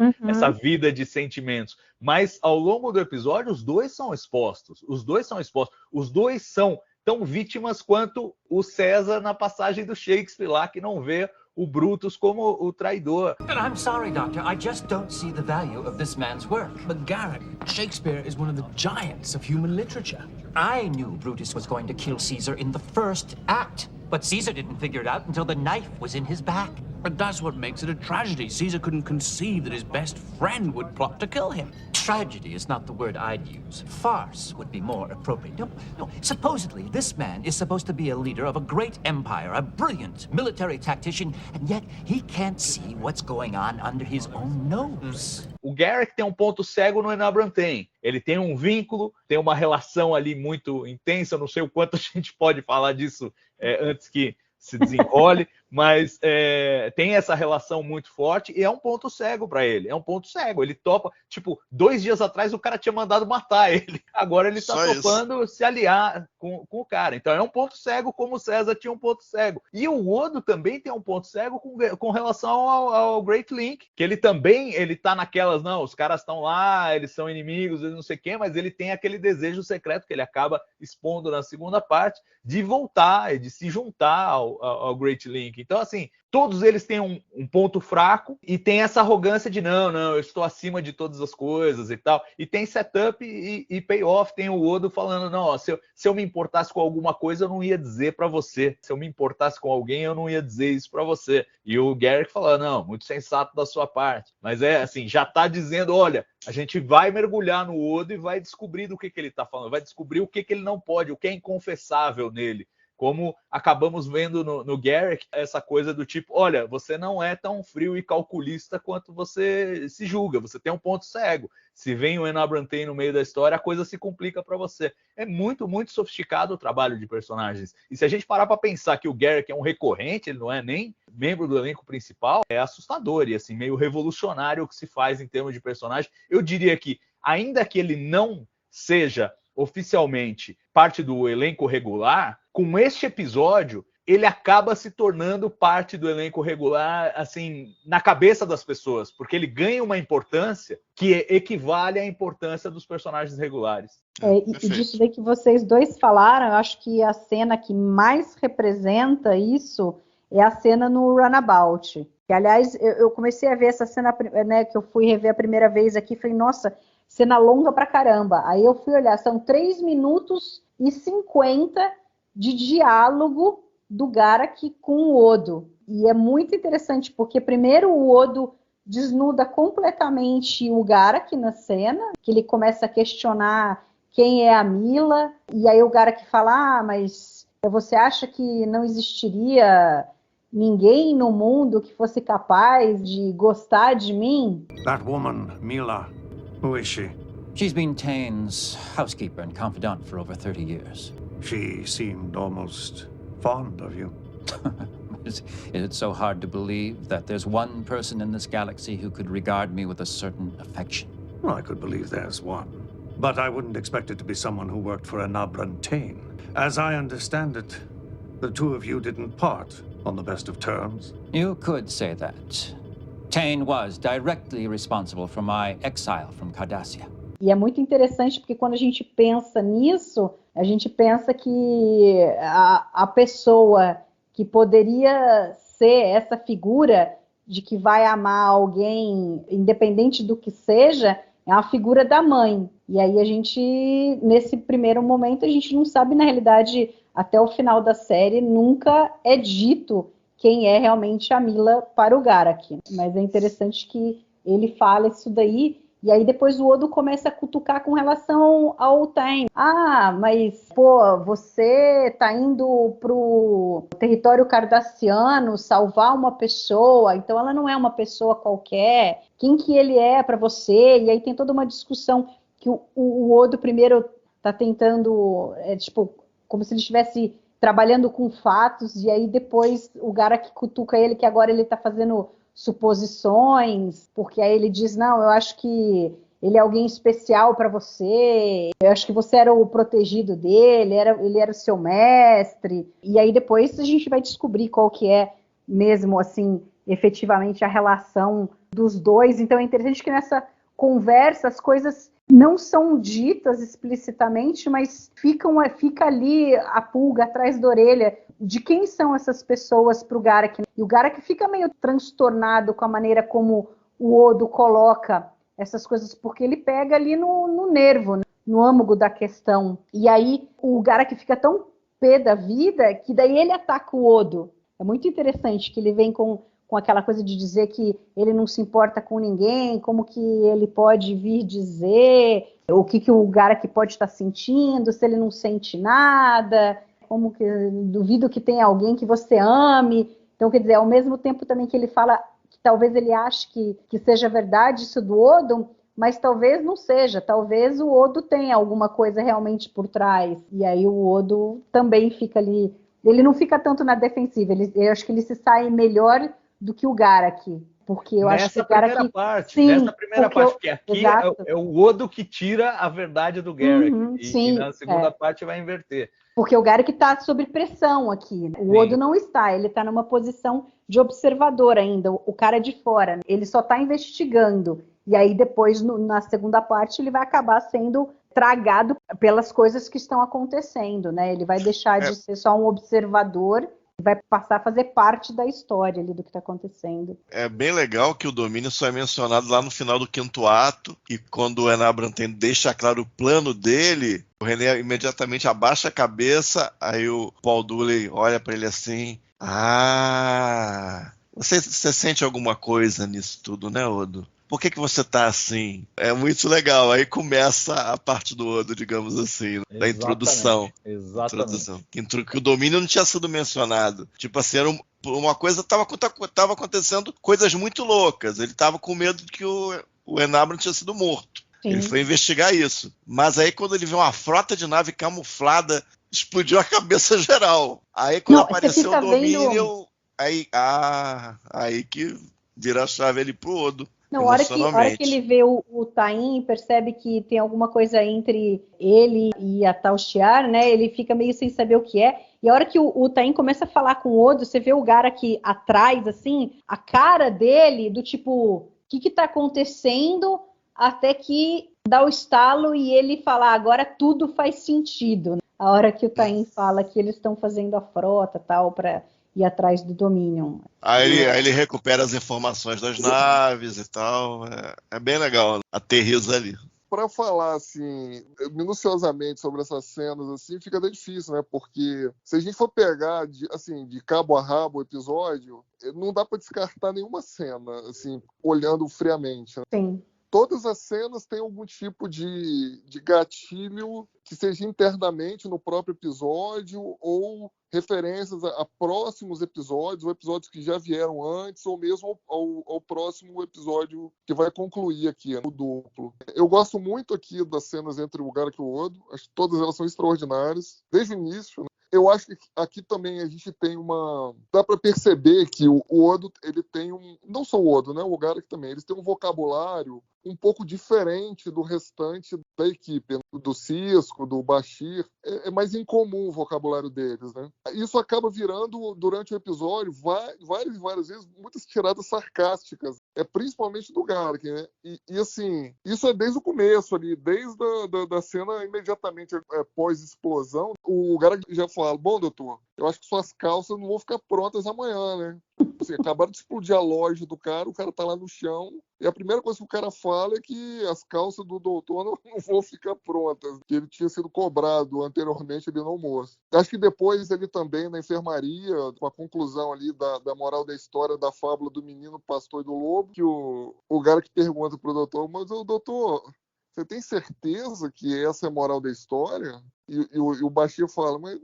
vida de sentimentos. Mas ao longo do episódio os dois são expostos. Os dois são tão vítimas quanto o César na passagem do Shakespeare lá, que não vê o Brutus como o traidor. I'm sorry, Doctor. I just don't see the value of this man's work. But Garak, Shakespeare is one of the giants of human literature. I knew Brutus was going to kill Caesar in the first act, but Caesar didn't figure it out until the knife was in his back. But that's what makes it a tragedy. Caesar couldn't conceive that his best friend would plot to kill him. Tragedy is not the word I'd use. Farce would be more appropriate. No. Supposedly, this man is supposed to be a leader of a great empire, a brilliant military tactician, and yet he can't see what's going on under his own nose. O Garak tem um ponto cego no Enabran tem. Ele tem um vínculo, tem uma relação ali muito intensa, eu não sei o quanto a gente pode falar disso antes que se desenrole, mas tem essa relação muito forte e é um ponto cego para ele. É um ponto cego. Ele topa, tipo, 2 dias atrás o cara tinha mandado matar ele. Agora ele tá topando se aliar com o cara. Então é um ponto cego, como o César tinha um ponto cego. E o Odo também tem um ponto cego com relação ao Great Link, que ele também, ele tá naquelas, não, os caras estão lá, eles são inimigos, eles não sei o quê, mas ele tem aquele desejo secreto que ele acaba expondo na segunda parte, de voltar e de se juntar ao Great Link. Então, assim, todos eles têm um ponto fraco e tem essa arrogância de não, eu estou acima de todas as coisas e tal. E tem setup e payoff. Tem o Odo falando, não, ó, se eu me importasse com alguma coisa, eu não ia dizer para você. Se eu me importasse com alguém, eu não ia dizer isso para você. E o Garak falando, não, muito sensato da sua parte. Mas assim, já tá dizendo, olha, a gente vai mergulhar no Odo e vai descobrir do que ele tá falando, vai descobrir o que ele não pode, o que é inconfessável nele. Como acabamos vendo no Garak, essa coisa do tipo, olha, você não é tão frio e calculista quanto você se julga, você tem um ponto cego. Se vem o Enabran Tain no meio da história, a coisa se complica para você. É muito, muito sofisticado o trabalho de personagens. E se a gente parar para pensar que o Garak é um recorrente, ele não é nem membro do elenco principal, é assustador e assim, meio revolucionário o que se faz em termos de personagem. Eu diria que, ainda que ele não seja oficialmente parte do elenco regular, com este episódio, ele acaba se tornando parte do elenco regular, assim, na cabeça das pessoas, porque ele ganha uma importância que equivale à importância dos personagens regulares. E disso daí que vocês dois falaram, eu acho que a cena que mais representa isso é a cena no Runabout. Que, aliás, eu comecei a ver essa cena, né, que eu fui rever a primeira vez aqui, falei, nossa, cena longa pra caramba. Aí eu fui olhar, são 3 minutos e 50 de diálogo do Garak com o Odo. E é muito interessante, porque primeiro o Odo desnuda completamente o Garak na cena, que ele começa a questionar quem é a Mila, e aí o Garak fala, mas você acha que não existiria ninguém no mundo que fosse capaz de gostar de mim? That woman, Mila, who is she? She's been Tain's housekeeper and confidant for over 30 years. She seemed almost fond of you. Is it so hard to believe that there's one person in this galaxy who could regard me with a certain affection? Well, I could believe there's one. But I wouldn't expect it to be someone who worked for Enabran Tain. As I understand it, the two of you didn't part on the best of terms. You could say that. Tain was directly responsible for my exile from Cardassia. E é muito interessante porque quando a gente pensa nisso, a gente pensa que a pessoa que poderia ser essa figura de que vai amar alguém, independente do que seja, é a figura da mãe. E aí a gente, nesse primeiro momento, a gente não sabe, na realidade, até o final da série, nunca é dito quem é realmente a Mila para o Garak. Mas é interessante que ele fala isso daí. E aí depois o Odo começa a cutucar com relação ao Tain. Ah, mas, pô, você tá indo pro território cardassiano salvar uma pessoa, então ela não é uma pessoa qualquer. Quem que ele é para você? E aí tem toda uma discussão que o Odo primeiro tá tentando, tipo, como se ele estivesse trabalhando com fatos, e aí depois o Garak cutuca ele que agora ele tá fazendo suposições, porque aí ele diz, não, eu acho que ele é alguém especial para você, eu acho que você era o protegido dele, ele era o seu mestre, e aí depois a gente vai descobrir qual que é mesmo, assim, efetivamente a relação dos dois. Então é interessante que nessa conversa as coisas não são ditas explicitamente, mas fica ali a pulga atrás da orelha de quem são essas pessoas para o Garak. E o Garak fica meio transtornado com a maneira como o Odo coloca essas coisas, porque ele pega ali no nervo, né? No âmago da questão. E aí o Garak fica tão pé da vida que daí ele ataca o Odo. É muito interessante que ele vem com aquela coisa de dizer que ele não se importa com ninguém, como que ele pode vir dizer, o que o Garak pode estar sentindo, se ele não sente nada, como que duvido que tenha alguém que você ame. Então, quer dizer, ao mesmo tempo também que ele fala que talvez ele ache que seja verdade isso do Odo, mas talvez não seja, talvez o Odo tenha alguma coisa realmente por trás. E aí o Odo também fica ali, ele não fica tanto na defensiva, eu acho que ele se sai melhor do que o Garak, porque eu acho que o Garak... Nessa primeira parte, porque aqui é o Odo que tira a verdade do Garak, e na segunda parte vai inverter. Porque o Garak está sob pressão aqui, né? O Odo não está, ele está numa posição de observador ainda, o cara de fora, ele só está investigando, e aí depois, na segunda parte, ele vai acabar sendo tragado pelas coisas que estão acontecendo, né? Ele vai deixar de ser só um observador, vai passar a fazer parte da história ali do que está acontecendo. É bem legal que o domínio só é mencionado lá no final do 5º ato, e quando o Enabran Tain deixa claro o plano dele, o René imediatamente abaixa a cabeça, aí o Paul Dooley olha para ele assim, você sente alguma coisa nisso tudo, né, Odo? por que você tá assim? É muito legal. Aí começa a parte do Odo, digamos assim, da introdução. Exatamente. Que o domínio não tinha sido mencionado. Tipo assim, era uma coisa, tava acontecendo coisas muito loucas. Ele tava com medo de que o Enabran tinha sido morto. Sim. Ele foi investigar isso. Mas aí quando ele viu uma frota de nave camuflada, explodiu a cabeça geral. Aí quando apareceu o domínio, aí que vira a chave ali pro Odo. Não, a hora que ele vê o Tain, percebe que tem alguma coisa entre ele e a Tal Shiar, né? Ele fica meio sem saber o que é. E a hora que o Tain começa a falar com o Odo, você vê o Garak aqui atrás, assim, a cara dele, do tipo, o que tá acontecendo? Até que dá o estalo e ele fala, agora tudo faz sentido. A hora que o Tain fala que eles estão fazendo a frota, tal, para ir atrás do Dominion. Aí ele recupera as informações das naves e tal. É bem legal, aterriza ali. Para falar assim minuciosamente sobre essas cenas assim, fica até difícil, né? Porque se a gente for pegar de cabo a rabo o episódio, não dá para descartar nenhuma cena, assim, olhando friamente, né? Sim. Todas as cenas têm algum tipo de gatilho que seja internamente no próprio episódio ou referências a próximos episódios, ou episódios que já vieram antes, ou mesmo ao próximo episódio que vai concluir aqui, no duplo. Eu gosto muito aqui das cenas entre o Garak e o Odo, acho que todas elas são extraordinárias, desde o início, né? Eu acho que aqui também a gente tem dá para perceber que o Odo, ele tem não só o Odo, né? O Garak também, eles têm um vocabulário um pouco diferente do restante da equipe, né? Do Sisko, do Bashir. É mais incomum o vocabulário deles, né? Isso acaba virando, durante o episódio, várias vezes, muitas tiradas sarcásticas, principalmente do Garak, né? E assim, isso é desde o começo ali, desde da cena imediatamente pós-explosão, o Garak já fala, bom, doutor, eu acho que suas calças não vão ficar prontas amanhã, né? Assim, acabaram de explodir a loja do cara, o cara tá lá no chão, e a primeira coisa que o cara fala é que as calças do doutor não vão ficar prontas, que ele tinha sido cobrado anteriormente ali no almoço. Acho que depois ele também, na enfermaria, com a conclusão ali da moral da história da fábula do menino, o pastor e do lobo, que o cara que pergunta pro doutor, mas o doutor, você tem certeza que essa é a moral da história? E o Bashir fala, mas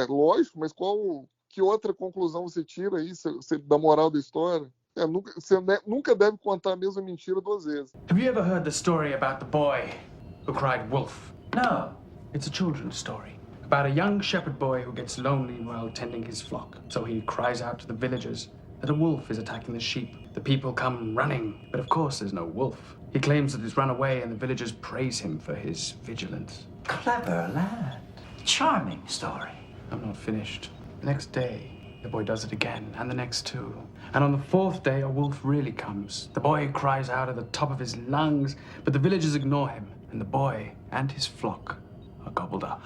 lógico, mas que outra conclusão você tira aí da moral da história? Você nunca deve contar a mesma mentira 2 vezes. Have you ever heard the story about the boy who cried wolf? No. It's a children's story about a young shepherd boy who gets lonely while tending his flock. So he cries out to the villagers that a wolf is attacking the sheep. The people come running, but of course there's no wolf. He claims that he's run away and the villagers praise him for his vigilance. Clever lad. Charming story. I'm not finished. The next day, the boy does it again, and the next 2. And on the 4th day, a wolf really comes. The boy cries out at the top of his lungs, but the villagers ignore him, and the boy and his flock are gobbled up.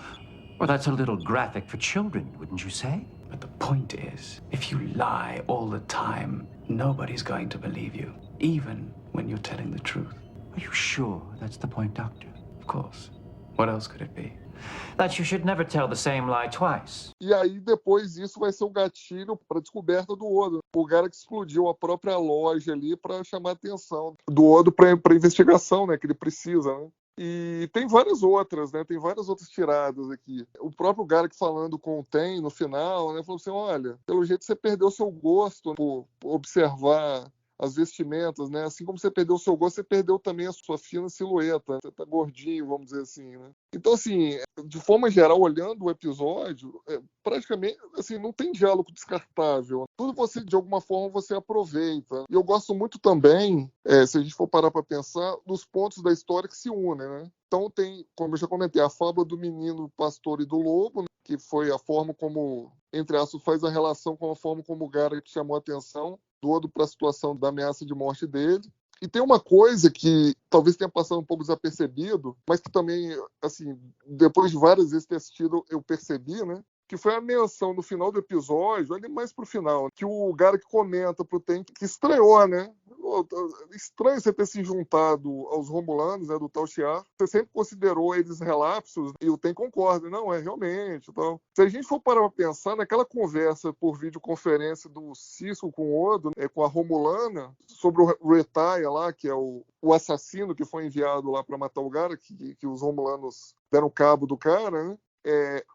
Well, that's a little graphic for children, wouldn't you say? But the point is, if you lie all the time, nobody's going to believe you, even when you're telling the truth. Are you sure that's the point, Doctor? Of course. What else could it be? That you should never tell the same lie twice. E aí, depois disso, vai ser o gatilho para a descoberta do Odo. O cara que explodiu a própria loja ali para chamar a atenção do Odo para a investigação, né? Que ele precisa, né? E tem várias outras, né? Tem várias outras tiradas aqui. O próprio Garak falando com o Ten no final, né? Falou assim, olha, pelo jeito você perdeu seu gosto por observar as vestimentas, né? Assim como você perdeu o seu gosto, você perdeu também a sua fina silhueta. Você tá gordinho, vamos dizer assim, né? Então, assim, de forma geral, olhando o episódio, praticamente, assim, não tem diálogo descartável. Tudo você, de alguma forma, você aproveita. E eu gosto muito também, se a gente for parar para pensar, dos pontos da história que se unem, né? Então tem, como eu já comentei, a fábula do menino, do pastor e do lobo, né? Que foi a forma como, entre aspas, faz a relação com a forma como o Garak chamou a atenção do Odo para a situação da ameaça de morte dele. E tem uma coisa que talvez tenha passado um pouco desapercebido, mas que também, assim, depois de várias vezes ter assistido, eu percebi, né? Que foi a menção no final do episódio, ali mais pro final, que o Garak comenta pro Ten que estreou, né? Estranho você ter se juntado aos Romulanos, né, do Tal Shiar. Você sempre considerou eles relapsos, e o Ten concorda. Não, realmente. Então, se a gente for parar para pensar, naquela conversa por videoconferência do Sisko com o Odo, com a Romulana, sobre o Retaya lá, que é o assassino que foi enviado lá para matar o Garak, que os Romulanos deram cabo do cara, né?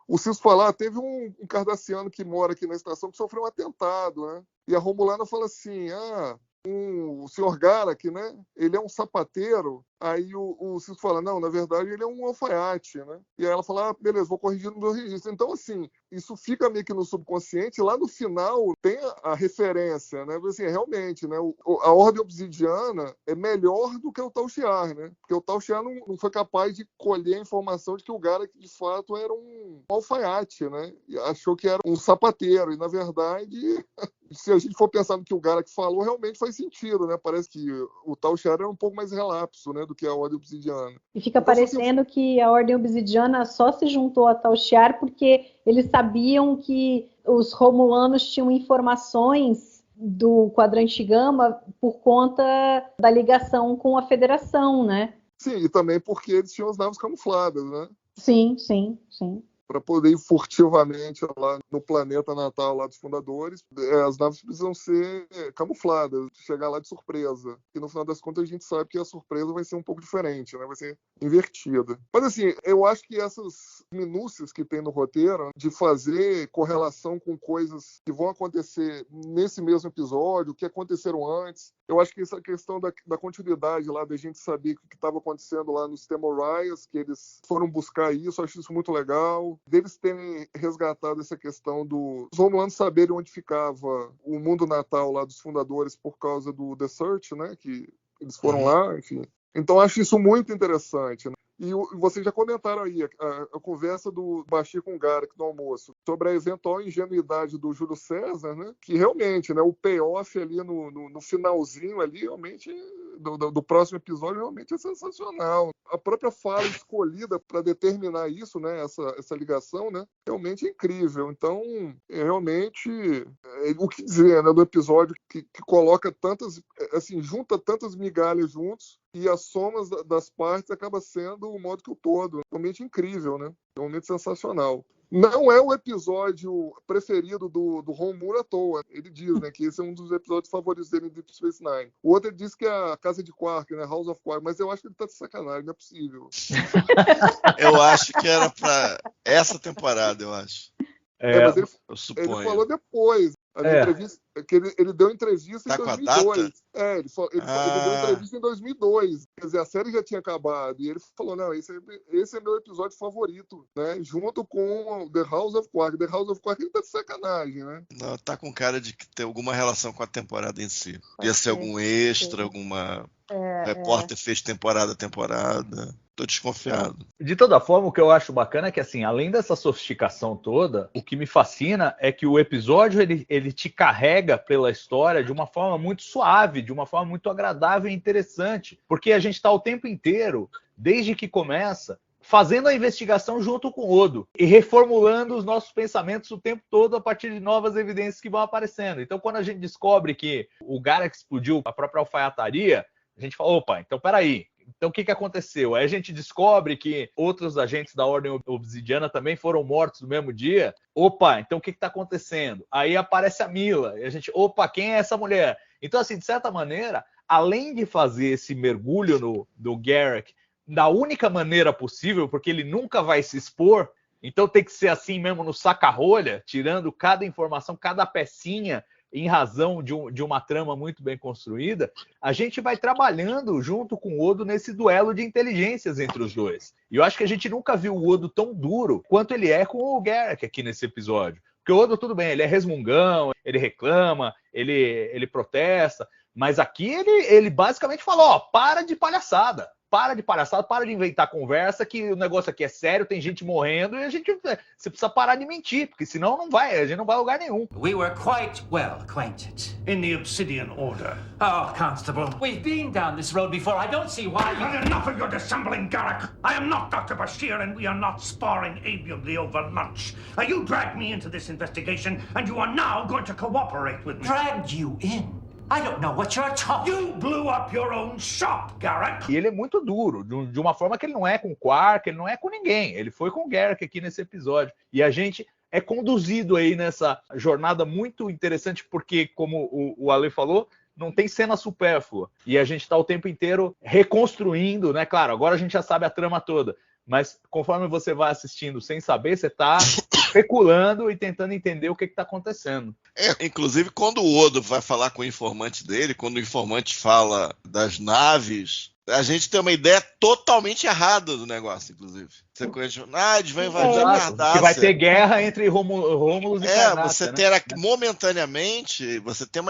O Sisko fala, teve um cardassiano que mora aqui na estação que sofreu um atentado, né? E a Romulana fala assim, o senhor Garak, né? Ele é um sapateiro. Aí o Sisko fala, não, na verdade ele é um alfaiate, né? E aí ela fala, beleza, vou corrigir no meu registro. Então, assim, isso fica meio que no subconsciente. Lá no final tem a referência, né? Assim, realmente, né? A Ordem Obsidiana é melhor do que o Tal Shiar, né? Porque o Tal Shiar não foi capaz de colher a informação de que o Garak, de fato, era um alfaiate, né? E achou que era um sapateiro. E, na verdade... Se a gente for pensar no que o Garak falou, realmente faz sentido, né? Parece que o Tal Shiar era um pouco mais relapso, né, do que a Ordem Obsidiana. E fica parecendo que a Ordem Obsidiana só se juntou a Tal Shiar porque eles sabiam que os Romulanos tinham informações do Quadrante Gama por conta da ligação com a Federação, né? Sim, e também porque eles tinham as naves camufladas, né? Sim. Para poder ir furtivamente lá no planeta natal lá dos fundadores, as naves precisam ser camufladas, chegar lá de surpresa. E no final das contas a gente sabe que a surpresa vai ser um pouco diferente, né? Vai ser invertida. Mas assim, eu acho que essas minúcias que tem no roteiro, de fazer correlação com coisas que vão acontecer nesse mesmo episódio, que aconteceram antes, eu acho que essa questão da continuidade lá, da gente saber o que estava acontecendo lá no sistema Orias, que eles foram buscar isso, eu acho isso muito legal. Deles terem resgatado essa questão dos Romulanos saberem onde ficava o mundo natal lá dos fundadores por causa do The Search, né? Que eles foram lá, enfim. Então, acho isso muito interessante, né? E vocês já comentaram aí a conversa do Bashir com o Garak no almoço sobre a eventual ingenuidade do Júlio César, né? Que realmente, né, o payoff ali no finalzinho ali, realmente, do próximo episódio, realmente é sensacional. A própria fala escolhida para determinar isso, né, essa ligação, né, realmente é incrível. Então, realmente, o que dizer, né, do episódio que coloca tantas, assim, junta tantas migalhas juntos, e a soma das partes acaba sendo o modo que o todo. Realmente incrível, né? Realmente sensacional. Não é o episódio preferido do Romura à toa. Ele diz, né, que esse é um dos episódios favoritos dele em Deep Space Nine. O outro ele diz que é a Casa de Quark, né, House of Quark, mas eu acho que ele tá de sacanagem, não é possível. Eu acho que era pra essa temporada, eu acho. Mas eu suponho. Ele falou depois. Entrevista, que ele deu entrevista em 2002. Ele deu entrevista em 2002. Quer dizer, a série já tinha acabado. E ele falou, não, esse é meu episódio favorito, né? Junto com The House of Quark. The House of Quark, ele tá de sacanagem, né? Não, tá com cara de que tem alguma relação com a temporada em si. Podia ser algum extra, alguma... repórter fez temporada a temporada. Tô desconfiado. De toda forma, o que eu acho bacana é que, assim, além dessa sofisticação toda, o que me fascina é que o episódio, ele te carrega pela história de uma forma muito suave, de uma forma muito agradável e interessante, porque a gente está o tempo inteiro, desde que começa, fazendo a investigação junto com o Odo e reformulando os nossos pensamentos o tempo todo a partir de novas evidências que vão aparecendo. Então, quando a gente descobre que o Garak explodiu a própria alfaiataria, a gente fala, opa, então peraí. Então, o que aconteceu? Aí a gente descobre que outros agentes da Ordem Obsidiana também foram mortos no mesmo dia. Opa, então o que está acontecendo? Aí aparece a Mila. E a gente, opa, quem é essa mulher? Então, assim, de certa maneira, além de fazer esse mergulho no Garak da única maneira possível, porque ele nunca vai se expor, então tem que ser assim mesmo no saca-rolha, tirando cada informação, cada pecinha, em razão de uma trama muito bem construída, a gente vai trabalhando junto com o Odo nesse duelo de inteligências entre os dois. E eu acho que a gente nunca viu o Odo tão duro quanto ele é com o Garak aqui nesse episódio. Porque o Odo, tudo bem, ele é resmungão, ele reclama, ele protesta, mas aqui ele basicamente falou, ó, para de palhaçada, para de inventar conversa, que o negócio aqui é sério, tem gente morrendo, e você precisa parar de mentir, porque senão a gente não vai a lugar nenhum. We were quite well acquainted. In the Obsidian Order. Oh, Constable, we've been down this road before. I don't see why you... I've had enough of your dissembling, Garak. I am not Dr. Bashir, and we are not sparring amiably over lunch. You dragged me into this investigation, and you are now going to cooperate with me. Dragged you in? I don't know what you're talking. You blew up your own shop, Garak. E ele é muito duro, de uma forma que ele não é com o Quark, ele não é com ninguém. Ele foi com o Garak aqui nesse episódio. E a gente é conduzido aí nessa jornada muito interessante, porque, como o Ale falou, não tem cena supérflua. E a gente está o tempo inteiro reconstruindo, né? Claro, agora a gente já sabe a trama toda. Mas conforme você vai assistindo sem saber, você está especulando e tentando entender o que está acontecendo. Inclusive, quando o Odo vai falar com o informante dele, quando o informante fala das naves, a gente tem uma ideia totalmente errada do negócio, inclusive. Você conhece, eles vão invadir a Cardácia. Que vai ter guerra entre Rômulus e Cardácia. Você terá, momentaneamente, você tem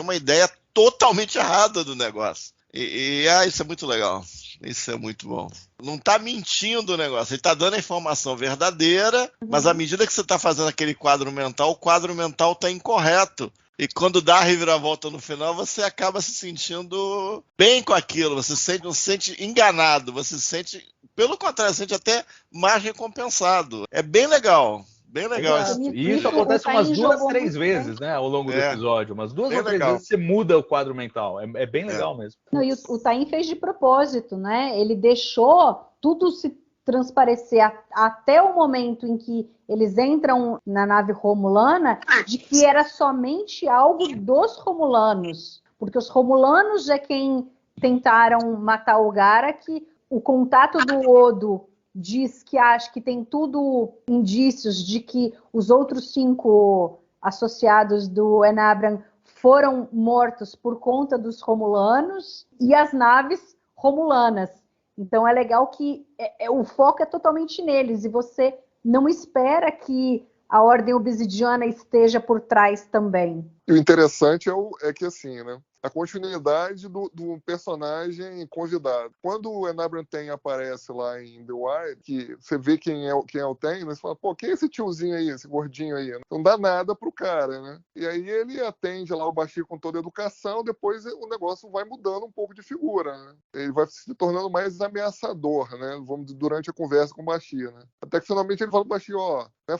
uma ideia totalmente errada do negócio. Isso é muito legal. Isso é muito bom. Não tá mentindo o negócio. Ele tá dando a informação verdadeira, mas à medida que você tá fazendo aquele quadro mental, o quadro mental tá incorreto. E quando dá a reviravolta no final, você acaba se sentindo bem com aquilo. Você não se sente enganado. Você se sente, pelo contrário, se sente até mais recompensado. É bem legal. Bem legal. E isso acontece umas 2, 3 vezes, né, ao longo do episódio. Umas 2 ou 3 vezes você muda o quadro mental. É bem legal mesmo. Não, e o Tain fez de propósito, né? Ele deixou tudo se transparecer até o momento em que eles entram na nave romulana, de que era somente algo dos romulanos. Porque os romulanos é quem tentaram matar o Garak. O contato do Odo diz que acha que tem tudo indícios de que os outros 5 associados do Enabran foram mortos por conta dos romulanos e as naves romulanas. Então é legal que o foco é totalmente neles e você não espera que a Ordem Obsidiana esteja por trás também. E o interessante é que assim, né? A continuidade do personagem convidado. Quando o Enabran Tain aparece lá em The Wire, que você vê quem é o Tain, né? Você fala, pô, quem é esse tiozinho aí, esse gordinho aí? Não dá nada pro cara, né? E aí ele atende lá o Bashir com toda a educação, depois o negócio vai mudando um pouco de figura, né? Ele vai se tornando mais ameaçador, né? Durante a conversa com o Bashir, né? Até que finalmente ele fala pro Bashir,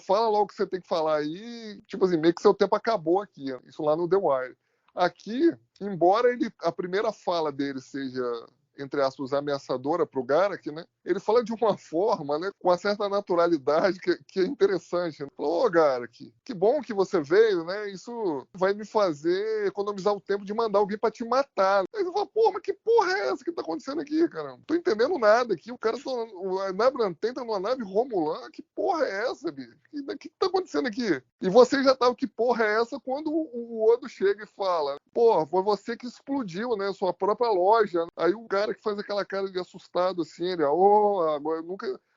fala logo o que você tem que falar aí, tipo assim, meio que seu tempo acabou aqui, né? Isso lá no The Wire. Aqui, embora a primeira fala dele seja, entre aspas, ameaçadora para o Garak, né? Ele fala de uma forma, né, com uma certa naturalidade que é interessante. Né? Falou, Garak, que bom que você veio, né? Isso vai me fazer economizar o tempo de mandar alguém para te matar. Aí você fala, pô, mas que porra é essa que tá acontecendo aqui, cara? Não tô entendendo nada aqui. O cara o Enabran Tain tá numa nave romulana. Que porra é essa, bicho? O que tá acontecendo aqui? E você já tava, que porra é essa? Quando o Odo chega e fala, pô, foi você que explodiu, né? Sua própria loja. Aí o cara que faz aquela cara de assustado assim, ele, agora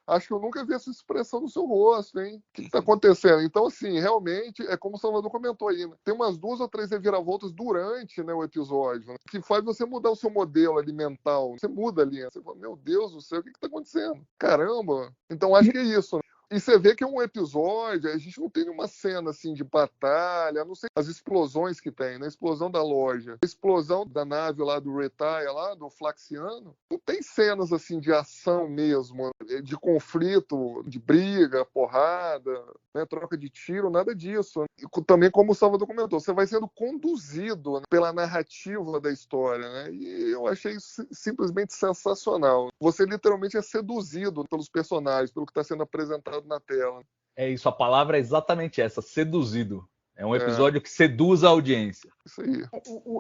acho que eu nunca vi essa expressão no seu rosto, hein? O que tá acontecendo? Então, assim, realmente, é como o Salvador comentou aí, né? Tem umas 2 ou 3 reviravoltas durante, né, o episódio, né? Que faz você mudar o seu modelo ali mental. Você muda ali, né? Você fala, meu Deus do céu, o que tá acontecendo? Caramba! Então, acho que é isso, né? E você vê que é um episódio, a gente não tem nenhuma cena assim de batalha, a não sei as explosões que tem, né? A explosão da loja, a explosão da nave lá do Retire, lá do Flaxiano, não tem cenas assim de ação mesmo, de conflito, de briga, porrada, né? Troca de tiro, nada disso. E também, como o Salvador comentou, você vai sendo conduzido, né, pela narrativa da história, né? E eu achei isso simplesmente sensacional. Você literalmente é seduzido pelos personagens, pelo que está sendo apresentado na tela. É isso, a palavra é exatamente essa, seduzido. É um episódio que seduz a audiência. Isso aí.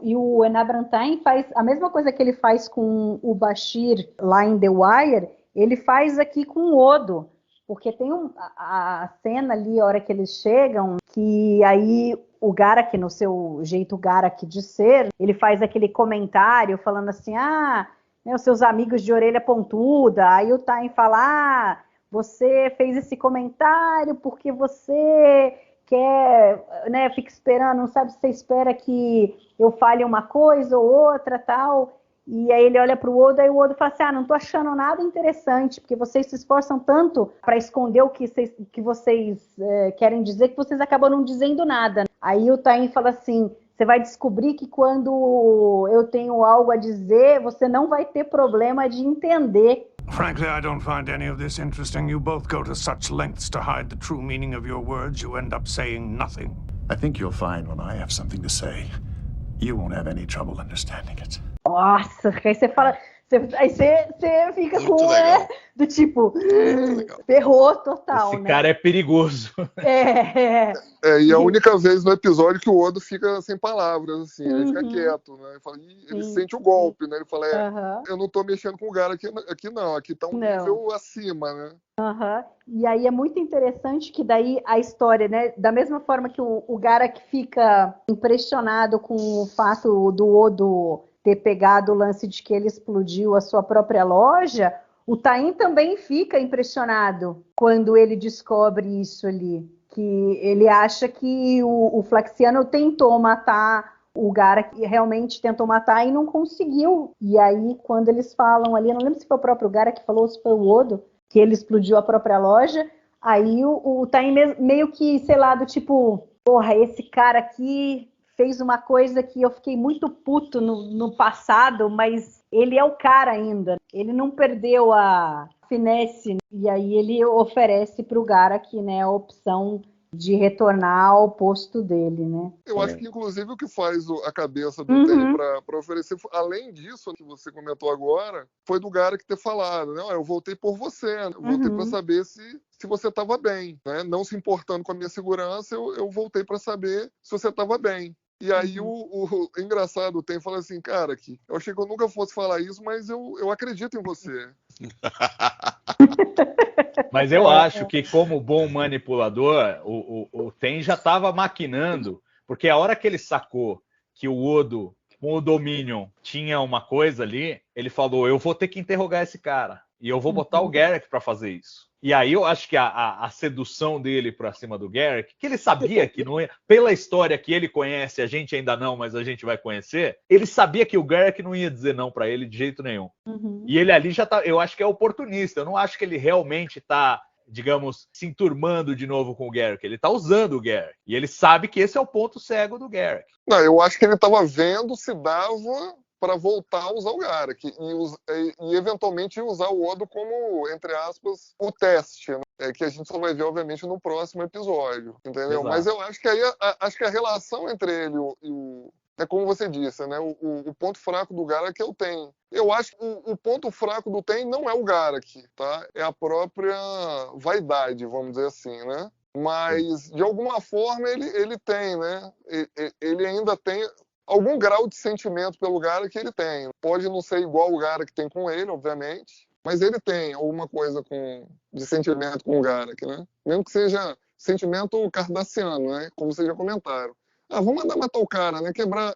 E o Enabran Tain faz a mesma coisa que ele faz com o Bashir lá em The Wire, ele faz aqui com o Odo. Porque tem a cena ali, a hora que eles chegam, que aí o Garak, no seu jeito Garak de ser, ele faz aquele comentário falando assim, né, os seus amigos de orelha pontuda. Aí o Tain fala, você fez esse comentário porque você quer, né, fica esperando, não sabe se você espera que eu fale uma coisa ou outra, tal. E aí ele olha para o Odo, e o Odo fala assim, não tô achando nada interessante, porque vocês se esforçam tanto para esconder o que vocês querem dizer, que vocês acabam não dizendo nada. Aí o Tain fala assim, você vai descobrir que quando eu tenho algo a dizer, você não vai ter problema de entender. Frankly, I don't find any of this interesting. You both go to such lengths to hide the true meaning of your words, you end up saying nothing. I think you'll find when I have something to say, You won't have any trouble understanding it. Nossa, aí você fala... Aí você fica Muito com legal. do tipo, legal. ferrou total, Esse né? cara é perigoso. E a única vez no episódio que o Odo fica sem palavras, assim, ele fica quieto, né? Ele, fala, ele sente o golpe, né? Ele fala, eu não tô mexendo com o Gara aqui não, aqui tá um nível acima, né? E aí é muito interessante que daí a história, né? Da mesma forma que o Garak fica impressionado com o fato do Odo ter pegado o lance de que ele explodiu a sua própria loja, o Tain também fica impressionado quando ele descobre isso ali, que ele acha que o Flaxiano tentou matar o Garak, realmente tentou matar e não conseguiu. E aí, quando eles falam ali, eu não lembro se foi o próprio Garak que falou, se foi o Odo, que ele explodiu a própria loja, aí o Tain meio que, sei lá, do tipo, porra, esse cara aqui fez uma coisa que eu fiquei muito puto no passado, mas ele é o cara ainda. Ele não perdeu a finesse. E aí ele oferece para o Garak, né, a opção de retornar ao posto dele, né? Eu acho que, inclusive, o que faz a cabeça do Tain para oferecer, além disso que você comentou agora, foi do Garak ter falado, né? Eu voltei por você, voltei para saber se você estava bem, né? Não se importando com a minha segurança, eu voltei para saber se você estava bem. E aí o engraçado, o Tain fala assim, cara, eu achei que eu nunca fosse falar isso, mas eu acredito em você. Mas eu acho que, como bom manipulador, o Tain já estava maquinando, porque a hora que ele sacou que o Odo, com o Dominion, tinha uma coisa ali, ele falou, eu vou ter que interrogar esse cara, e eu vou botar o Garak para fazer isso. E aí eu acho que a sedução dele para cima do Garak, que ele sabia que não ia, pela história que ele conhece, a gente ainda não, mas a gente vai conhecer, ele sabia que o Garak não ia dizer não para ele de jeito nenhum. E ele ali já tá, eu acho que é oportunista, eu não acho que ele realmente tá, digamos, se enturmando de novo com o Garak, ele tá usando o Garak, e ele sabe que esse é o ponto cego do Garak. Não, eu acho que ele tava vendo se dava para voltar a usar o Garak e eventualmente usar o Odo como, entre aspas, o teste, né? Que a gente só vai ver, obviamente, no próximo episódio, entendeu? Exato. Mas eu acho que aí acho que a relação entre ele e o é como você disse, né? O ponto fraco do Garak é o Tain. Eu acho que o ponto fraco do Tain não é o Garak, tá? É a própria vaidade, vamos dizer assim, né? Mas, de alguma forma, ele tem, né? Ele ainda tem algum grau de sentimento pelo Garak que ele tem. Pode não ser igual o Garak tem com ele, obviamente, mas ele tem alguma coisa de sentimento com o Garak, né? Mesmo que seja sentimento cardassiano, né? Como vocês já comentaram. Vou mandar matar o cara, né?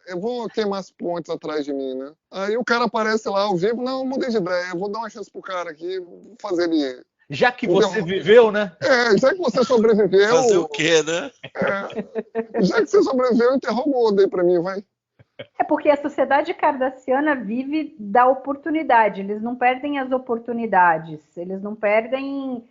Eu vou queimar as pontes atrás de mim, né? Aí o cara aparece lá ao vivo, não, eu mudei de ideia, vou dar uma chance pro cara aqui, vou fazer ele... Já que você viveu, né? Já que você sobreviveu... Fazer o quê, né? Já que você sobreviveu, interroga o Odo aí pra mim, vai. É porque a sociedade cardassiana vive da oportunidade, eles não perdem as oportunidades, eles não perdem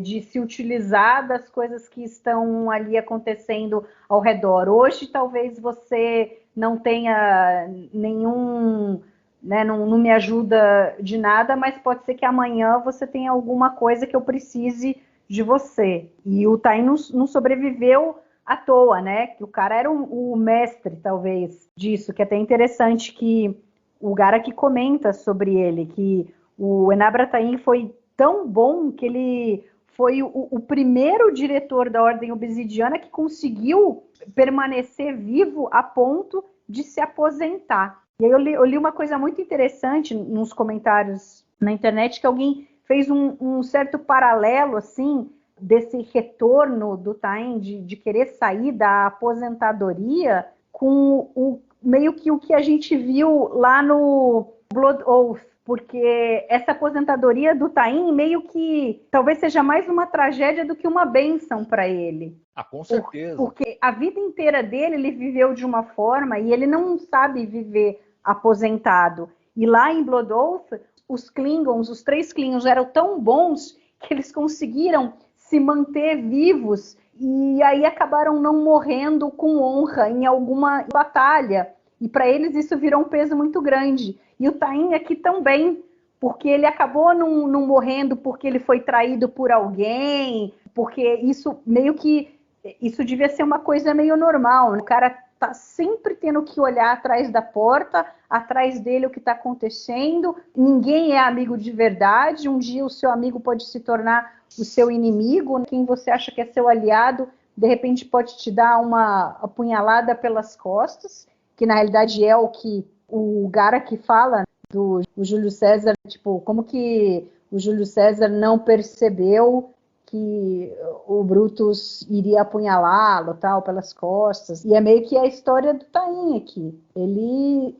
de se utilizar das coisas que estão ali acontecendo ao redor. Hoje talvez você não tenha nenhum, né, não me ajuda de nada, mas pode ser que amanhã você tenha alguma coisa que eu precise de você. E o Tain não sobreviveu à toa, né? Que o cara era o mestre, talvez, disso, que é até interessante que o Garak comenta sobre ele, que o Enabra Tain foi tão bom que ele foi o primeiro diretor da Ordem Obsidiana que conseguiu permanecer vivo a ponto de se aposentar. E aí eu li uma coisa muito interessante nos comentários na internet, que alguém fez um certo paralelo, assim, desse retorno do Tain de querer sair da aposentadoria com meio que o que a gente viu lá no Blood Oath, porque essa aposentadoria do Tain meio que talvez seja mais uma tragédia do que uma bênção para ele. Com certeza. Porque a vida inteira dele ele viveu de uma forma e ele não sabe viver aposentado. E lá em Blood Oath, os Klingons, os 3 Klingons eram tão bons que eles conseguiram se manter vivos e aí acabaram não morrendo com honra em alguma batalha. E para eles isso virou um peso muito grande. E o Tain aqui também, porque ele acabou não morrendo porque ele foi traído por alguém, porque isso meio que... Isso devia ser uma coisa meio normal. O cara tá sempre tendo que olhar atrás da porta, atrás dele o que está acontecendo. Ninguém é amigo de verdade. Um dia o seu amigo pode se tornar o seu inimigo. Quem você acha que é seu aliado, de repente pode te dar uma apunhalada pelas costas, que na realidade é o que o Garak fala do Júlio César, tipo, como que o Júlio César não percebeu que o Brutus iria apunhalá-lo, tal, pelas costas. E é meio que a história do Tain aqui. Ele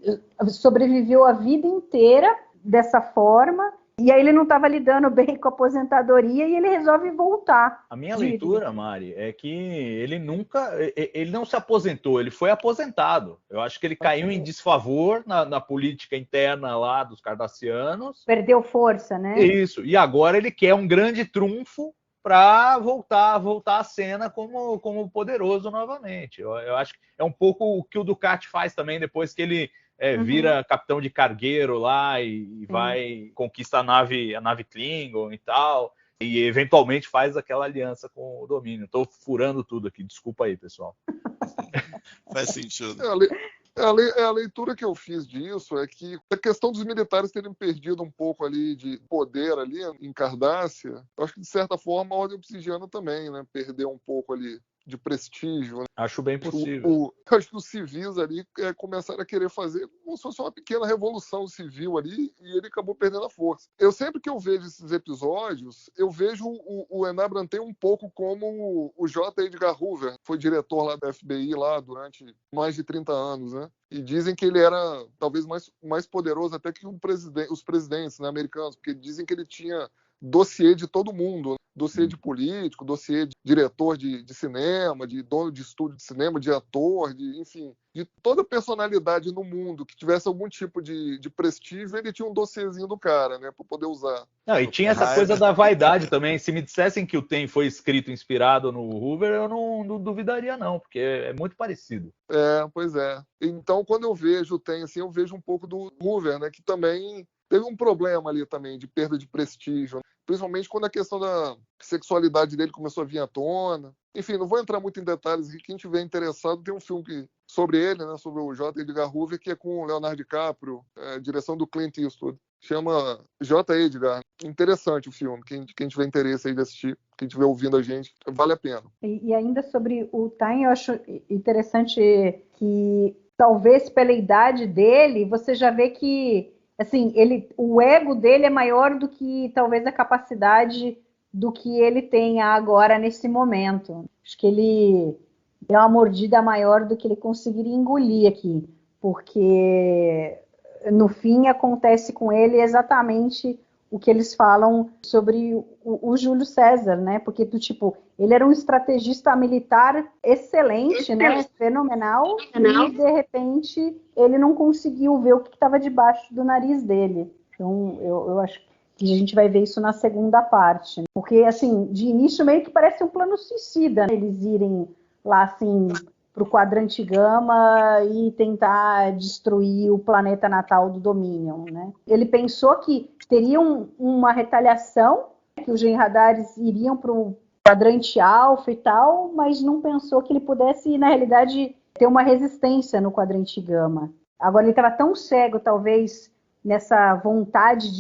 sobreviveu a vida inteira dessa forma, e aí ele não estava lidando bem com a aposentadoria e ele resolve voltar. A minha leitura, Mari, é que ele não se aposentou, ele foi aposentado. Eu acho que ele caiu em desfavor na política interna lá dos Cardassianos. Perdeu força, né? Isso, e agora ele quer um grande trunfo para voltar à cena como poderoso novamente. Eu acho que é um pouco o que o Ducati faz também depois que ele vira capitão de cargueiro lá e vai conquista a nave Klingon e tal, e eventualmente faz aquela aliança com o Domínio. Estou furando tudo aqui, desculpa aí, pessoal. Faz sentido. A leitura que eu fiz disso é que a questão dos militares terem perdido um pouco ali de poder ali em Cardassia, eu acho que de certa forma a Ordem Obsidiana também, né, perdeu um pouco ali de prestígio. Né? Acho bem possível. Eu acho que os civis ali começaram a querer fazer como se fosse uma pequena revolução civil ali, e ele acabou perdendo a força. Eu sempre que eu vejo esses episódios, eu vejo o Enabran Tain um pouco como o J. Edgar Hoover, foi diretor lá da FBI lá durante mais de 30 anos, né? E dizem que ele era talvez mais poderoso até que os presidentes, né, americanos, porque dizem que ele tinha dossiê de todo mundo, né? Dossiê de político, dossiê de diretor de cinema, de dono de estúdio de cinema, de ator, enfim, de toda personalidade no mundo que tivesse algum tipo de prestígio, ele tinha um dossiêzinho do cara, né, para poder usar. Não, e tinha essa coisa da vaidade também. Se me dissessem que o Tain foi escrito inspirado no Hoover, eu não duvidaria não, porque é muito parecido. Pois é. Então, quando eu vejo o Tain, assim, eu vejo um pouco do Hoover, né, que também teve um problema ali também de perda de prestígio, né? Principalmente quando a questão da sexualidade dele começou a vir à tona. Enfim, não vou entrar muito em detalhes aqui. Quem tiver interessado, tem um filme sobre ele, né, sobre o J. Edgar Hoover, que é com o Leonardo DiCaprio, direção do Clint Eastwood. Chama J. Edgar. Interessante o filme. Quem tiver interesse aí de assistir, quem estiver ouvindo a gente, vale a pena. E ainda sobre o Tain, eu acho interessante que talvez pela idade dele, você já vê que assim, o ego dele é maior do que talvez a capacidade do que ele tenha agora nesse momento. Acho que ele deu uma mordida maior do que ele conseguiria engolir aqui, porque no fim acontece com ele exatamente o que eles falam sobre o Júlio César, né? Porque ele era um estrategista militar excelente, né? Fenomenal, e de repente ele não conseguiu ver o que estava debaixo do nariz dele. Então eu acho que a gente vai ver isso na segunda parte, né? Porque assim, de início meio que parece um plano suicida, né? Eles irem lá assim para o quadrante gama e tentar destruir o planeta natal do Dominion, né? Ele pensou que teria uma retaliação, que os Jem'Hadares iriam para o quadrante alfa e tal, mas não pensou que ele pudesse, na realidade, ter uma resistência no quadrante gama. Agora, ele estava tão cego, talvez, nessa vontade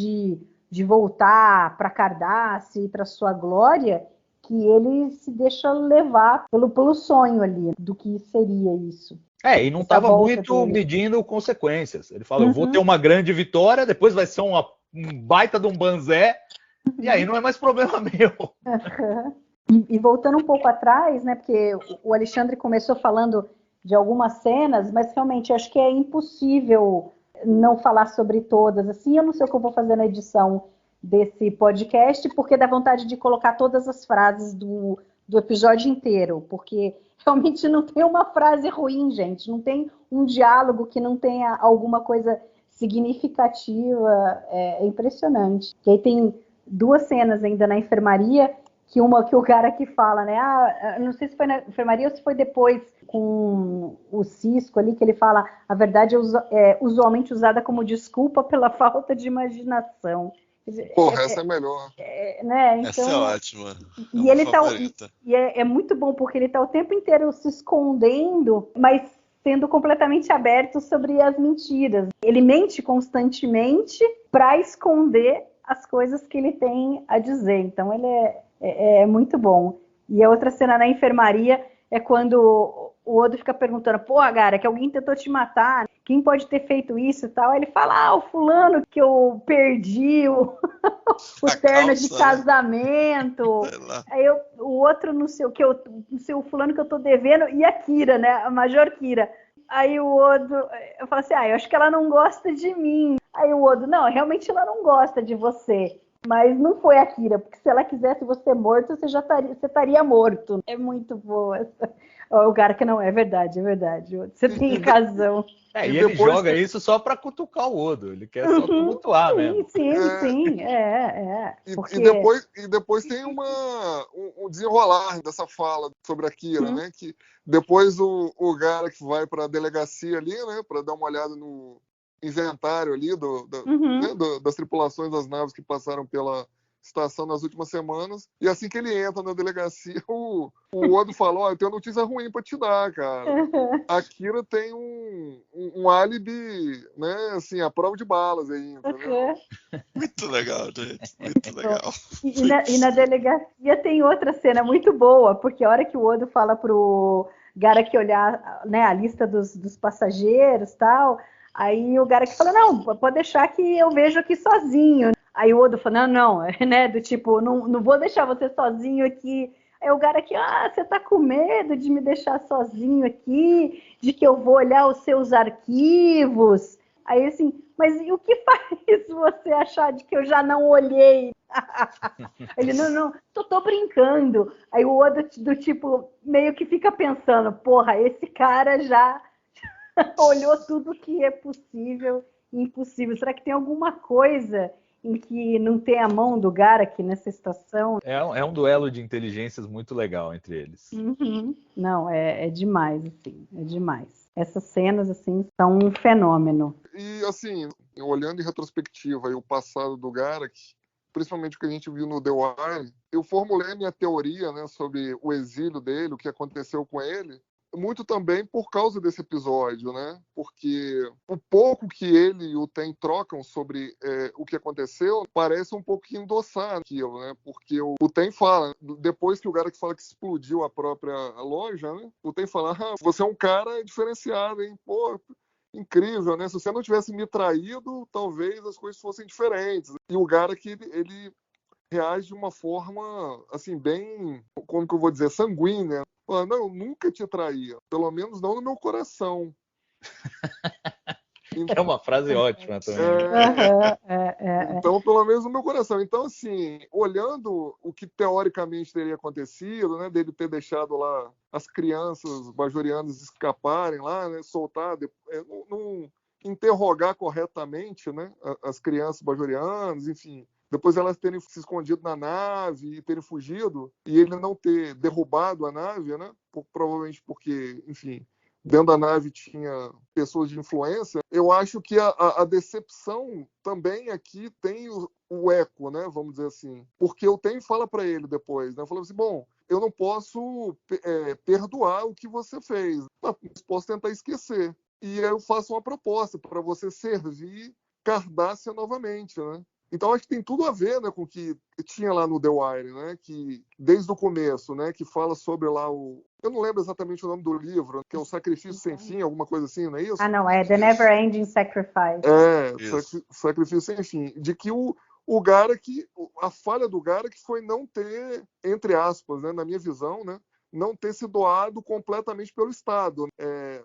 de voltar para Cardassia e para sua glória, que ele se deixa levar pelo sonho ali, do que seria isso. E não estava muito medindo consequências. Ele falou, eu vou ter uma grande vitória, depois vai ser um baita de um banzé, e aí não é mais problema meu. E voltando um pouco atrás, né, porque o Alexandre começou falando de algumas cenas, mas realmente acho que é impossível não falar sobre todas. Assim, eu não sei o que eu vou fazer na edição desse podcast, porque dá vontade de colocar todas as frases do episódio inteiro, porque realmente não tem uma frase ruim, gente, não tem um diálogo que não tenha alguma coisa significativa, é impressionante. E aí tem duas cenas ainda na enfermaria, que uma que o cara que fala, né, não sei se foi na enfermaria ou se foi depois com o Cisco ali, que ele fala, a verdade é usualmente usada como desculpa pela falta de imaginação. Porra, essa é melhor. Né? Então, essa é ótima. E é muito bom, porque ele está o tempo inteiro se escondendo, mas sendo completamente aberto sobre as mentiras. Ele mente constantemente para esconder as coisas que ele tem a dizer. Então ele é muito bom. E a outra cena na enfermaria é quando o Odo fica perguntando, pô, Gara, que alguém tentou te matar, quem pode ter feito isso e tal? Aí ele fala, o fulano que eu perdi o terno de casamento. Aí o outro, não sei o fulano que eu tô devendo, e a Kira, né? A Major Kira. Aí o Odo, eu falo assim, eu acho que ela não gosta de mim. Aí o Odo, não, realmente ela não gosta de você. Mas não foi a Kira, porque se ela quisesse você morto, você estaria morto. É muito boa. O cara que não é verdade. Você tem razão. E ele joga isso só para cutucar o Odo. Ele quer só tumultuar mesmo. Sim. Porque... E depois tem um desenrolar dessa fala sobre a Kira, né? Que depois o cara que vai para a delegacia ali, né? Para dar uma olhada no inventário ali das tripulações das naves que passaram pela estação nas últimas semanas, e assim que ele entra na delegacia, o Odo fala, eu tenho uma notícia ruim para te dar, cara. A Kira tem um álibi, né, assim, a prova de balas aí, entendeu? Muito legal, gente, muito legal. E na delegacia tem outra cena muito boa, porque a hora que o Odo fala pro Garak olhar, né, a lista dos passageiros e tal, aí o Garak fala, não, pode deixar que eu vejo aqui sozinho. Aí o Odo fala, não, né, do tipo, não vou deixar você sozinho aqui. Aí o Garak, você tá com medo de me deixar sozinho aqui, de que eu vou olhar os seus arquivos. Aí assim, mas e o que faz você achar de que eu já não olhei? Ele, não, tô brincando. Aí o Odo, do tipo, meio que fica pensando, porra, esse cara já olhou tudo que é possível e impossível. Será que tem alguma coisa em que não tem a mão do Garak nessa situação? É um duelo de inteligências muito legal entre eles. Não, é demais, assim, é demais. Essas cenas, assim, são um fenômeno. E, assim, olhando em retrospectiva o passado do Garak, principalmente o que a gente viu no The Wire, eu formulei a minha teoria, né, sobre o exílio dele, o que aconteceu com ele, muito também por causa desse episódio, né? Porque o pouco que ele e o Ten trocam sobre o que aconteceu parece um pouco endossar aquilo, né? Porque o Ten fala, depois que o Garak fala que explodiu a própria loja, né? O Ten fala, você é um cara diferenciado, hein? Pô, incrível, né? Se você não tivesse me traído, talvez as coisas fossem diferentes. E o Garak, ele reage de uma forma, assim, bem, como que eu vou dizer, sanguínea. Não, eu nunca te traía, pelo menos não no meu coração. É uma frase ótima também. Então, pelo menos no meu coração. Então, assim, olhando o que teoricamente teria acontecido, né, dele ter deixado lá as crianças bajorianas escaparem lá, né, soltar, não interrogar corretamente, né, as crianças bajorianas, enfim, depois elas terem se escondido na nave e terem fugido, e ele não ter derrubado a nave, né? Provavelmente porque, enfim, dentro da nave tinha pessoas de influência. Eu acho que a decepção também aqui tem o eco, né? Vamos dizer assim. Porque o Ten fala para ele depois, né? Falou assim, bom, eu não posso perdoar o que você fez, mas posso tentar esquecer. E eu faço uma proposta para você servir Cardassia novamente, né? Então, acho que tem tudo a ver, né, com o que tinha lá no The Wire, né, que desde o começo, né, que fala sobre lá eu não lembro exatamente o nome do livro, que é o Sacrifício Sem Fim, alguma coisa assim, não é isso? Não, é The Never Ending Sacrifice. Sacrifício Sem Fim. De que o Garak, a falha do Garak foi não ter, entre aspas, né, na minha visão, né, não ter se doado completamente pelo Estado.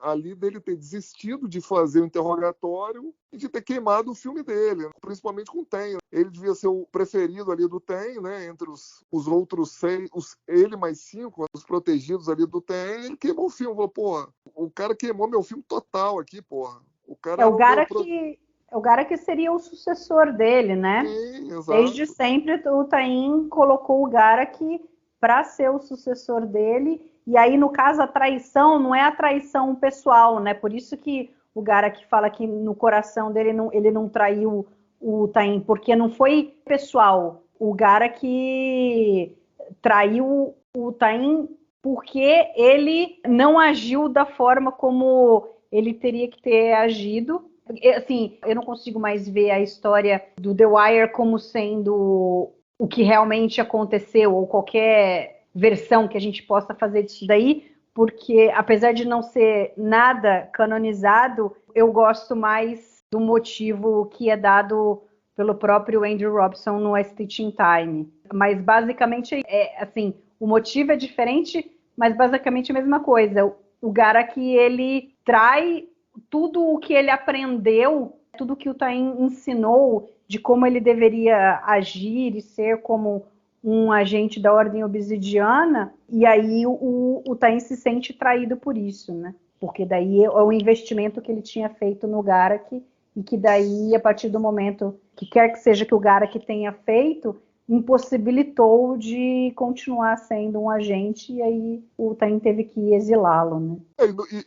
Ali dele ter desistido de fazer o interrogatório e de ter queimado o filme dele, principalmente com o Ten. Ele devia ser o preferido ali do Ten, né? Entre os outros 6, ele mais 5, os protegidos ali do Ten, ele queimou o filme. Falou, porra, o cara queimou meu filme total aqui, porra. O cara o Garak seria o sucessor dele, né? Sim, exato. Desde sempre o Tain colocou o Garak para ser o sucessor dele, e aí no caso a traição não é a traição pessoal, né? Por isso que o Garak fala que no coração dele ele não traiu o Tain, porque não foi pessoal. O Garak traiu o Tain porque ele não agiu da forma como ele teria que ter agido. Assim, eu não consigo mais ver a história do The Wire como sendo o que realmente aconteceu, ou qualquer versão que a gente possa fazer disso daí, porque apesar de não ser nada canonizado, eu gosto mais do motivo que é dado pelo próprio Andrew Robinson no A Stitch in Time. Mas basicamente, assim, o motivo é diferente, mas basicamente a mesma coisa. O Garak, ele trai tudo o que ele aprendeu, tudo o que o Tain ensinou de como ele deveria agir e ser como um agente da Ordem Obsidiana, e aí o Tain se sente traído por isso, né? Porque daí é o investimento que ele tinha feito no Garak, e que daí, a partir do momento que quer que seja que o Garak tenha feito, impossibilitou de continuar sendo um agente, e aí o Tain teve que exilá-lo, né?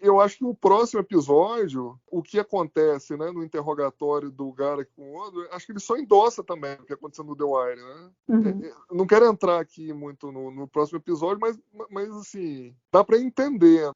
Eu acho que no próximo episódio, o que acontece, né, no interrogatório do Garak com o Odo, acho que ele só endossa também o que aconteceu no The Wire, né? Uhum. Não quero entrar aqui muito no próximo episódio, mas assim, dá para entender,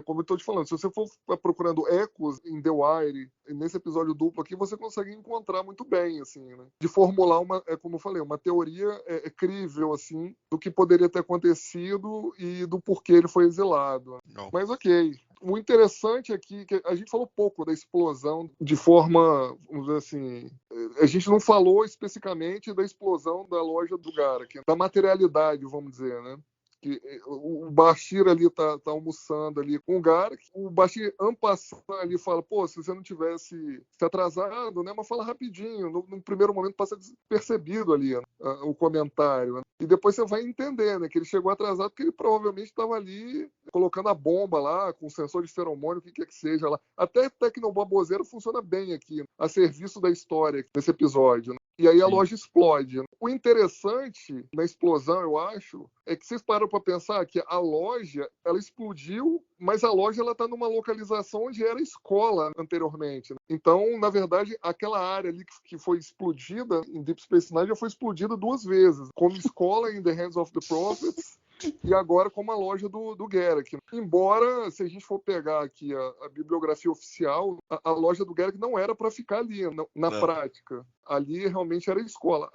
como eu estou te falando, se você for procurando ecos em The Wire, nesse episódio duplo aqui, você consegue encontrar muito bem, assim, né? De formular como eu falei, uma teoria crível, assim, do que poderia ter acontecido e do porquê ele foi exilado. Não. Mas ok. O interessante aqui, que a gente falou pouco da explosão de forma, vamos dizer assim, a gente não falou especificamente da explosão da loja do Garak, da materialidade, vamos dizer, né? Que o Bashir ali tá almoçando ali com o Garak, o Bashir passando ali fala, pô, se você não tivesse se atrasado, né, mas fala rapidinho, no primeiro momento passa despercebido ali, né, o comentário, né? E depois você vai entender, né, que ele chegou atrasado porque ele provavelmente estava ali colocando a bomba lá, com sensor de feromônio, o que quer que seja lá. Até tecnobaboseira funciona bem aqui, a serviço da história desse episódio, né? E aí a loja explode, né? O interessante na explosão, eu acho, é que vocês param para pensar que a loja, ela explodiu, mas a loja ela está numa localização onde era escola anteriormente. Então, na verdade, aquela área ali que foi explodida em Deep Space Nine já foi explodida 2 vezes, como escola em The Hands of the Prophets e agora como a loja do Garak. Embora, se a gente for pegar aqui a bibliografia oficial, a loja do Garak não era para ficar ali, na prática. Ali realmente era escola.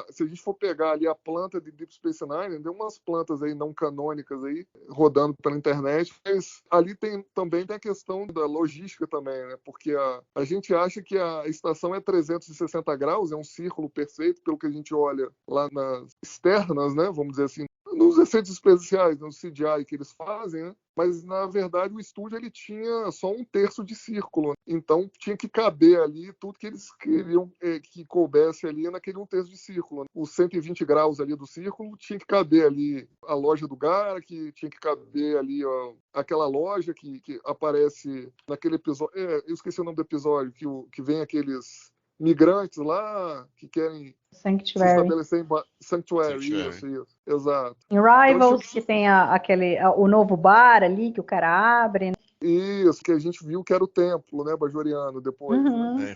Se a gente for pegar ali a planta de Deep Space Nine, tem umas plantas aí não canônicas aí, rodando pela internet, mas ali também tem a questão da logística também, né? Porque a gente acha que a estação é 360 graus, é um círculo perfeito, pelo que a gente olha lá nas externas, né? Vamos dizer assim, nos efeitos especiais, no CGI que eles fazem, né? Mas, na verdade, o estúdio ele tinha só 1/3 de círculo. Então, tinha que caber ali tudo que eles queriam que coubesse ali naquele 1/3 de círculo. Os 120 graus ali do círculo tinha que caber ali a loja do Garak, tinha que caber ali aquela loja que aparece naquele episódio. Eu esqueci o nome do episódio, que vem aqueles migrantes lá que querem Sanctuary. se estabelecer em Sanctuary. Isso, exato. Em Rivals, que tem o novo bar ali que o cara abre. Isso, que a gente viu que era o templo, né, bajoriano, depois. Uhum, né?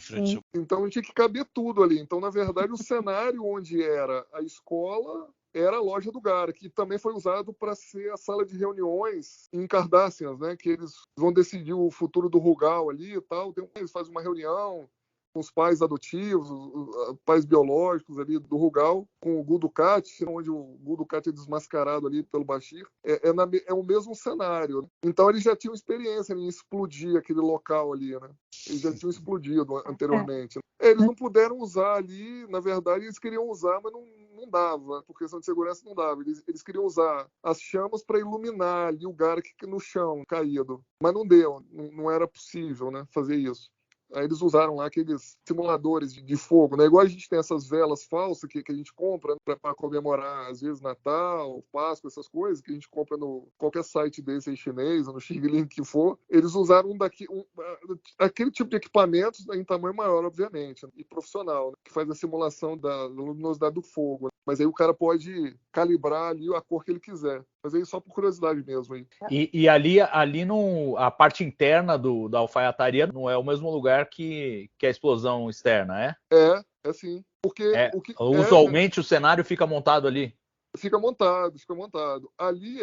Então tinha que caber tudo ali. Então, na verdade, o cenário onde era a escola era a loja do Garak, que também foi usado para ser a sala de reuniões em Cardassians, né, que eles vão decidir o futuro do Rugal ali e tal. Eles fazem uma reunião com os pais adotivos, os pais biológicos ali do Rugal, com o Gul Dukat, onde o Gul Dukat é desmascarado ali pelo Bashir, é o mesmo cenário. Então eles já tinham experiência em explodir aquele local ali, né? Eles já tinham explodido anteriormente. Eles não puderam usar ali, na verdade eles queriam usar, mas não dava, por questão de segurança não dava. Eles queriam usar as chamas para iluminar ali o Garak no chão, caído. Mas não deu, não era possível, né, fazer isso. Aí eles usaram lá aqueles simuladores de fogo, né? Igual a gente tem essas velas falsas que a gente compra, né, para comemorar, às vezes, Natal, Páscoa, essas coisas, que a gente compra no qualquer site desse aí chinês, ou no Xing Ling que for. Eles usaram aquele tipo de equipamento em tamanho maior, obviamente, né, e profissional, né, que faz a simulação da luminosidade do fogo. Né? Mas aí o cara pode calibrar ali a cor que ele quiser. Mas aí só por curiosidade mesmo. Aí. E ali a parte interna da alfaiataria não é o mesmo lugar que a explosão externa, é? É sim. Porque usualmente o cenário fica montado ali. Fica montado. Ali,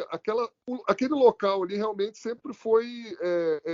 aquele local ali realmente sempre foi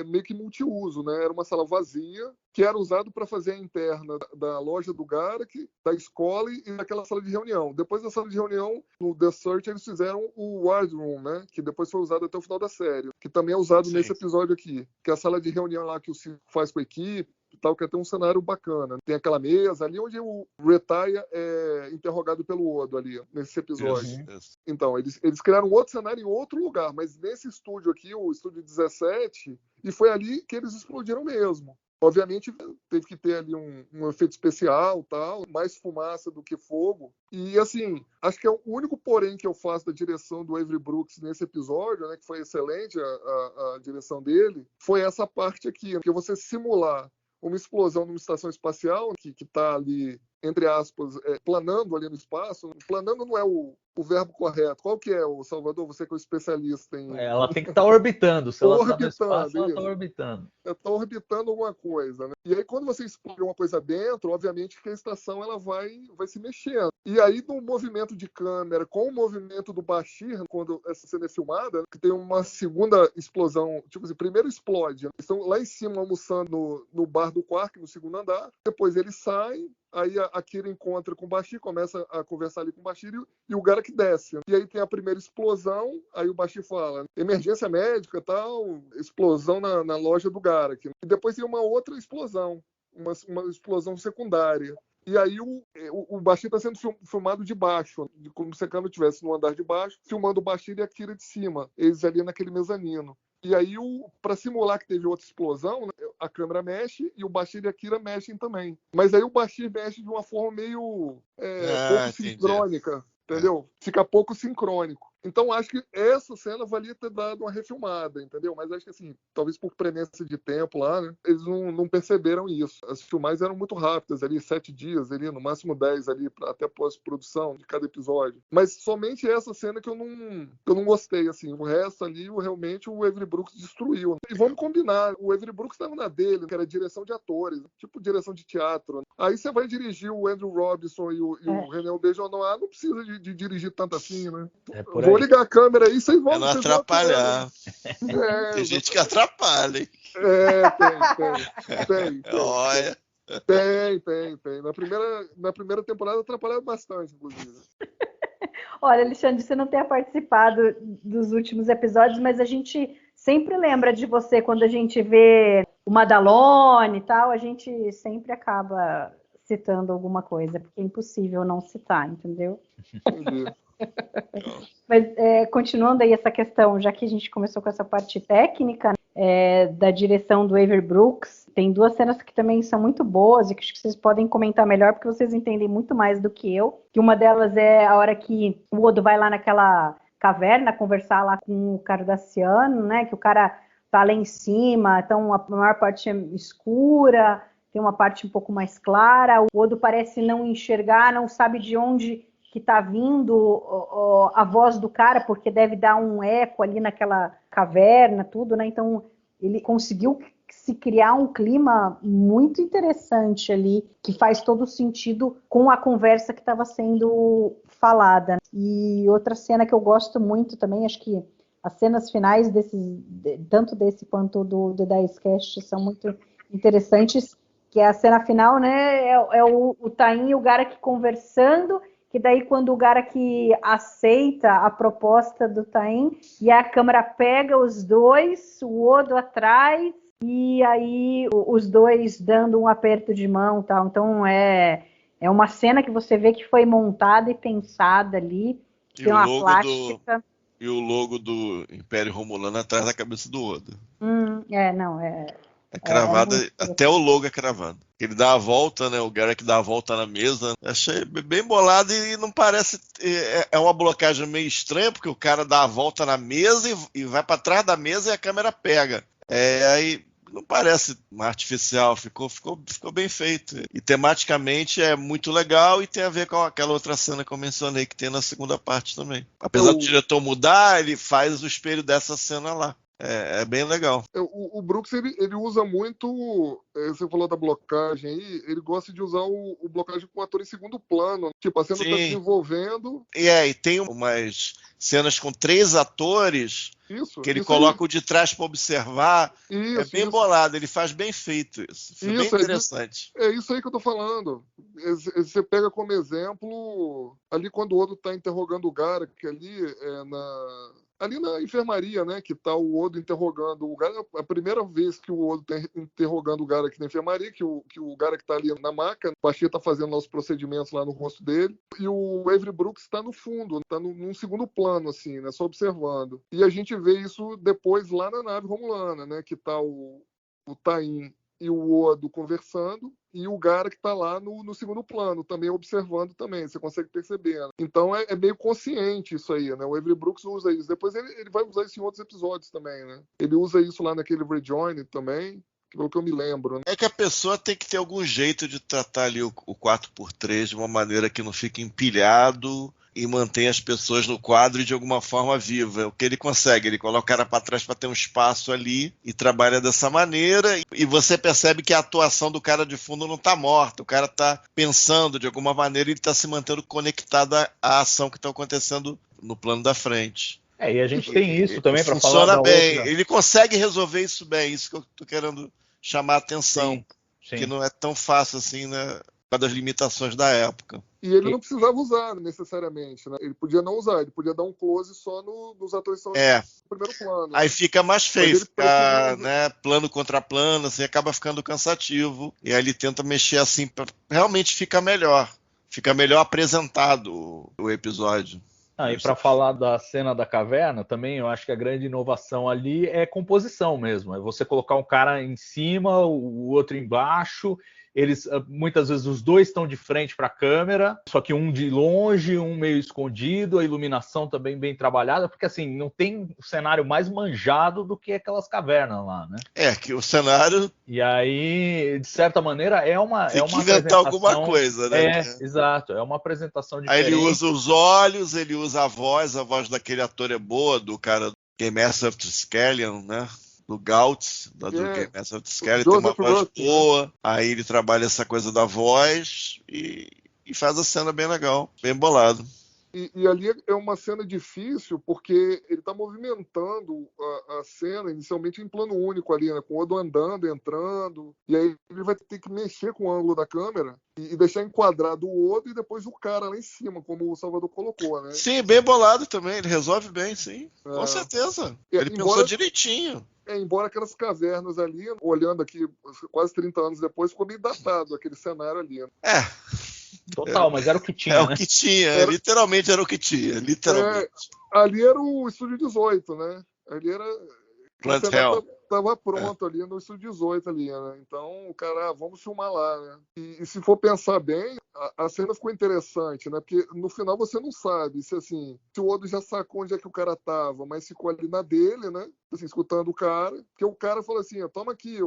meio que multiuso, né? Era uma sala vazia que era usado para fazer a interna da loja do Garak, da escola e daquela sala de reunião. Depois da sala de reunião, no The Search, eles fizeram o Ward Room, né? Que depois foi usado até o final da série, que também é usado nesse episódio aqui, que é a sala de reunião lá que o Cisco faz com a equipe, tal, que é até um cenário bacana. Tem aquela mesa ali onde o Retaya é interrogado pelo Odo ali, nesse episódio. Então, eles criaram outro cenário em outro lugar, mas nesse estúdio aqui, o estúdio 17, e foi ali que eles explodiram mesmo. Obviamente, teve que ter ali um efeito especial, tal, mais fumaça do que fogo. E, assim, acho que é o único porém que eu faço da direção do Avery Brooks nesse episódio, né, que foi excelente a direção dele, foi essa parte aqui, porque você simular uma explosão numa estação espacial que está ali, entre aspas, planando ali no espaço. Planando não é o verbo correto. Qual que é, o Salvador? Você que é o especialista em... Ela tem que estar orbitando. Se ela está no espaço, ela está orbitando. Está orbitando alguma coisa, né? E aí, quando você explode uma coisa dentro, obviamente que a estação ela vai se mexendo. E aí, no movimento de câmera, com o movimento do Bashir, quando essa cena é filmada, que tem uma segunda explosão, tipo assim, primeiro explode. Eles estão lá em cima almoçando no bar do Quark, no segundo andar. Depois eles saem. Aí a Kira encontra com o Bashir, começa a conversar ali com o Bashir e o Garak desce. E aí tem a primeira explosão, aí o Bashir fala, emergência médica, tal, explosão na loja do Garak. E depois tem uma outra explosão, uma explosão secundária. E aí o Bashir está sendo filmado de baixo, como se a câmera estivesse no andar de baixo, filmando o Bashir e a Kira de cima, eles ali naquele mezanino. E aí, para simular que teve outra explosão, né, a câmera mexe e o Bashir e a Kira mexem também. Mas aí o Bashir mexe de uma forma meio pouco sincrônica, entendeu? Fica pouco sincrônico. Então, acho que essa cena valia ter dado uma refilmada, entendeu? Mas acho que, assim, talvez por premência de tempo lá, né, eles não perceberam isso. As filmagens eram muito rápidas ali, 7 dias ali, no máximo 10 ali, até pós-produção de cada episódio. Mas somente essa cena que eu não gostei, assim. O resto ali, realmente, o Avery Brooks destruiu. E vamos combinar, o Avery Brooks estava na dele, que era direção de atores, tipo direção de teatro. Aí você vai dirigir o Andrew Robinson e o René Auberjonois, não precisa de dirigir tanto assim, né? Vou ligar a câmera aí, vocês vão... É não atrapalhar. Tem gente que atrapalha, hein? Tem. Olha. Tem. Na primeira temporada atrapalhava bastante, inclusive. Olha, Alexandre, você não tenha participado dos últimos episódios, mas a gente sempre lembra de você quando a gente vê o Madalone e tal, a gente sempre acaba citando alguma coisa, porque é impossível não citar, entendeu? Entendi. Mas continuando aí essa questão, já que a gente começou com essa parte técnica da direção do Avery Brooks, tem 2 cenas que também são muito boas e que acho que vocês podem comentar melhor, porque vocês entendem muito mais do que eu. Que uma delas é a hora que o Odo vai lá naquela caverna conversar lá com o Cardassiano, né? Que o cara tá lá em cima, então a maior parte é escura, tem uma parte um pouco mais clara. O Odo parece não enxergar, não sabe de onde que está vindo a voz do cara, porque deve dar um eco ali naquela caverna, tudo, né? Então, ele conseguiu se criar um clima muito interessante ali, que faz todo sentido com a conversa que estava sendo falada. E outra cena que eu gosto muito também, acho que as cenas finais tanto desse quanto do The Dicecast são muito interessantes, que é a cena final, né? É o Tain e o Garak conversando, que daí quando o Garak aceita a proposta do Tain e a câmera pega os dois, o Odo atrás, e aí os dois dando um aperto de mão, tal. Então é uma cena que você vê que foi montada e pensada ali, tem uma plástica. E o logo do Império Romulano atrás da cabeça do Odo. É cravado, até o logo é cravado. Ele dá a volta, né? O Garak dá a volta na mesa. Achei bem bolado e não parece... É uma blocagem meio estranha, porque o cara dá a volta na mesa e vai para trás da mesa e a câmera pega. Aí não parece artificial, ficou bem feito. E tematicamente é muito legal e tem a ver com aquela outra cena que eu mencionei, que tem na segunda parte também. Apesar do diretor mudar, ele faz o espelho dessa cena lá. É bem legal. O Brooks, ele usa muito, você falou da blocagem aí, ele gosta de usar o blocagem com o ator em segundo plano. Tipo, a cena tá desenvolvendo. E tem umas cenas com 3 atores que ele coloca o de trás para observar. É bem bolado, ele faz bem feito isso. Foi bem interessante. É isso aí que eu tô falando. Você pega como exemplo, ali quando o Odo tá interrogando o Garak, ali na enfermaria, né, que tá o Odo interrogando o Garak. A primeira vez que o Odo tá interrogando o Garak na enfermaria, que o Garak tá ali na maca, o Bashir tá fazendo lá os procedimentos lá no rosto dele, e o Avery Brooks tá no fundo, tá num segundo plano, assim, né, só observando. E a gente vê isso depois lá na nave romulana, né, que tá o Tain e o Odo conversando, e o Garak tá lá no segundo plano, também observando também, você consegue perceber. Né? Então é meio consciente isso aí, né? O Avery Brooks usa isso. Depois ele vai usar isso em outros episódios também, né? Ele usa isso lá naquele Rejoin também, pelo que eu me lembro. Né? É que a pessoa tem que ter algum jeito de tratar ali o 4x3 de uma maneira que não fique empilhado e mantém as pessoas no quadro de alguma forma viva. É o que ele consegue, ele coloca o cara para trás para ter um espaço ali e trabalha dessa maneira, e você percebe que a atuação do cara de fundo não está morta, o cara está pensando de alguma maneira e está se mantendo conectado à ação que está acontecendo no plano da frente. E a gente tem isso também para falar funciona bem, ele consegue resolver isso bem, isso que eu estou querendo chamar a atenção, sim. Que não é tão fácil assim, né, por causa das limitações da época. E ele não precisava usar necessariamente, né? Ele podia não usar, ele podia dar um close só nos atores que estão no primeiro plano. Aí fica mais feio, né, plano contra plano, assim, acaba ficando cansativo. E aí ele tenta mexer assim, pra realmente ficar melhor apresentado o episódio. E para falar da cena da caverna, também eu acho que a grande inovação ali é composição mesmo. É você colocar um cara em cima, o outro embaixo. Eles, muitas vezes, os dois estão de frente para a câmera, só que um de longe, um meio escondido, a iluminação também bem trabalhada, porque assim, não tem cenário mais manjado do que aquelas cavernas lá, né? Que o cenário... E aí, de certa maneira, é uma inventar alguma coisa, né? Exato, é uma apresentação diferente. Aí ele usa os olhos, ele usa a voz daquele ator é boa, do cara Game Master of Scallion, né? Do Gautz, do Game Master of Scallion, tem uma voz boa, aí ele trabalha essa coisa da voz e faz a cena bem legal, bem bolado. E ali é uma cena difícil, porque ele está movimentando a cena inicialmente em plano único ali, né? Com o Odo andando, entrando, e aí ele vai ter que mexer com o ângulo da câmera e deixar enquadrado o Odo e depois o cara lá em cima, como o Salvador colocou, né? Sim, bem bolado também, ele resolve bem, sim, com certeza. Ele pensou direitinho. Embora aquelas cavernas ali, olhando aqui quase 30 anos depois, ficou meio datado aquele cenário ali. Né? Total, mas era o que tinha, né? O que tinha, literalmente era o que tinha, literalmente. Ali era o Estúdio 18, né? Ali era... Plant Hell. Tava pronto ali no Estúdio 18 ali, né? Então, o cara, vamos filmar lá, né? E se for pensar bem, a cena ficou interessante, né? Porque no final você não sabe se o Odo já sacou onde é que o cara tava, mas ficou ali na dele, né? Assim, escutando o cara, porque o cara falou assim, toma aqui,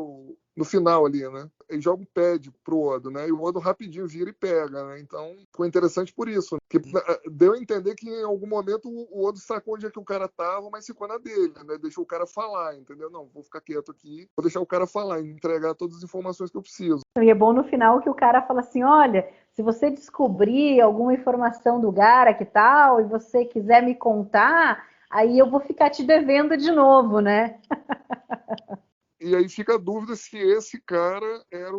no final ali, né? Ele joga um pad pro Odo, né? E o Odo rapidinho vira e pega, né? Então, ficou interessante por isso. Né? Porque deu a entender que em algum momento o Odo sacou onde é que o cara tava, mas ficou na dele, né? Deixou o cara falar, entendeu? Não, vou ficar quieto aqui, vou deixar o cara falar e entregar todas as informações que eu preciso. E é bom no final que o cara fala assim, olha, se você descobrir alguma informação do Garak e tal, e você quiser me contar, aí eu vou ficar te devendo de novo, né? E aí fica a dúvida se esse cara era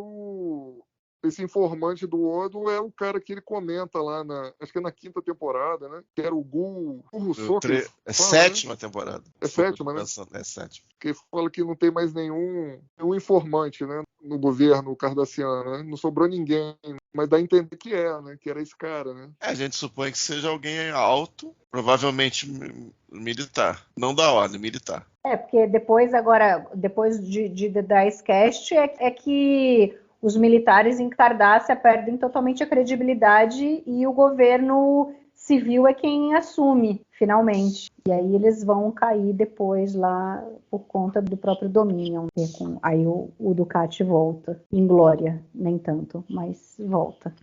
esse informante do Odo é o cara que ele comenta lá acho que é na 5ª temporada, né? Que era o Gul Rousseau. É 7ª temporada. É 7ª, né? É 7ª. Que fala que não tem mais nenhum informante, né? No governo cardassiano, né? Não sobrou ninguém, mas dá a entender que né? Que era esse cara, né? A gente supõe que seja alguém alto, provavelmente militar. Não da ordem, militar. Porque depois da Icecast é que os militares em Cardassia perdem totalmente a credibilidade e o governo civil é quem assume, finalmente. E aí eles vão cair depois lá por conta do próprio Dominion. Aí o Ducati volta, em glória, nem tanto, mas volta.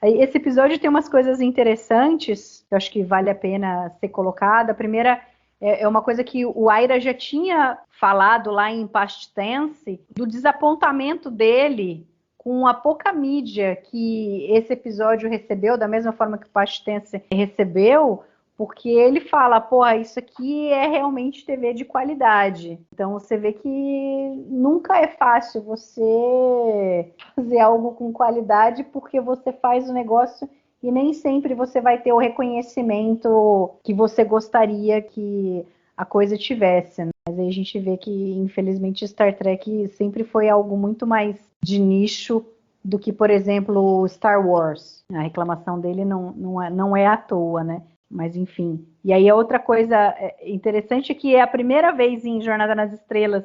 Esse episódio tem umas coisas interessantes, que eu acho que vale a pena ser colocada. A primeira É uma coisa que o Aira já tinha falado lá em Past Tense, do desapontamento dele com a pouca mídia que esse episódio recebeu, da mesma forma que o Past Tense recebeu, porque ele fala, porra, isso aqui é realmente TV de qualidade. Então você vê que nunca é fácil você fazer algo com qualidade, porque você faz o negócio e nem sempre você vai ter o reconhecimento que você gostaria que a coisa tivesse, né? Mas aí a gente vê que, infelizmente, Star Trek sempre foi algo muito mais de nicho do que, por exemplo, Star Wars. A reclamação dele não é à toa, né? Mas, enfim. E aí a outra coisa interessante é que é a primeira vez em Jornada nas Estrelas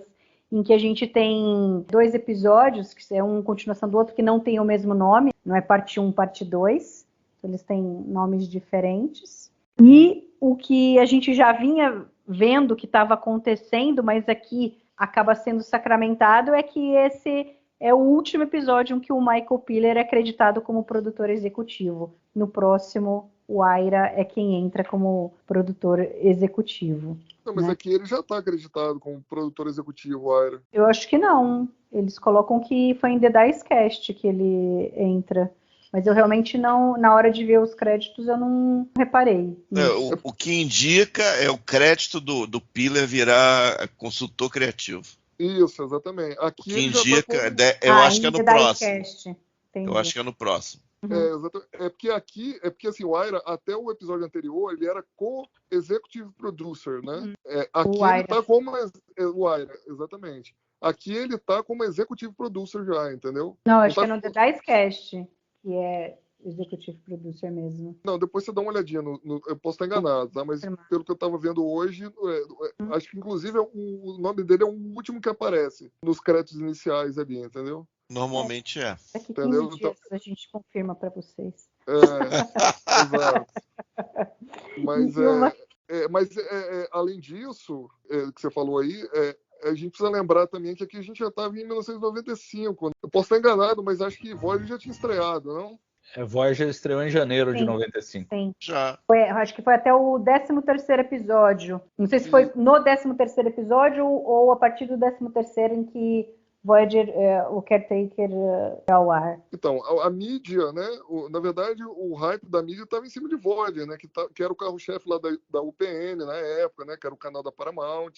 em que a gente tem 2 episódios, que é um continuação do outro, que não tem o mesmo nome, não é parte 1, parte 2. Eles têm nomes diferentes. E o que a gente já vinha vendo que estava acontecendo, mas aqui acaba sendo sacramentado, é que esse é o último episódio em que o Michael Piller é acreditado como produtor executivo. No próximo, o Aira é quem entra como produtor executivo. Não, mas né? aqui ele já está acreditado como produtor executivo, Aira. Eu acho que não. Eles colocam que foi em The Dice Cast que ele entra. Mas eu realmente não, na hora de ver os créditos, eu não reparei. O que indica é o crédito do Piller virar consultor criativo. Isso, exatamente. Aqui O que ele já indica, tá eu acho que é no próximo. Entendi. Eu acho que é no próximo. Exatamente. É porque assim, o Aira, até o episódio anterior, ele era co-executive producer, né? Aqui ele tá como o Aira, exatamente. Aqui ele tá como executive producer já, entendeu? Não, acho que é no The Dice Cast, que é executive producer mesmo. Não, depois você dá uma olhadinha. Eu posso estar enganado, tá? Mas pelo que eu estava vendo hoje, acho que inclusive o nome dele é o último que aparece nos créditos iniciais ali, entendeu? Normalmente é. Daqui 15 dias a gente confirma para vocês. Exato. Mas além disso, que você falou aí, a gente precisa lembrar também que aqui a gente já estava em 1995. Eu posso estar enganado, mas acho que Voyager já tinha estreado, não? Voyager estreou em janeiro de 95. Sim. Já. Acho que foi até o 13º episódio. Não sei se foi no 13º episódio ou a partir do 13º em que Voyager, o Caretaker, ao ar. Então, a mídia, né? Na verdade, o hype da mídia estava em cima de Voyager, né? Que era o carro-chefe lá da UPN na época, né? Que era o canal da Paramount,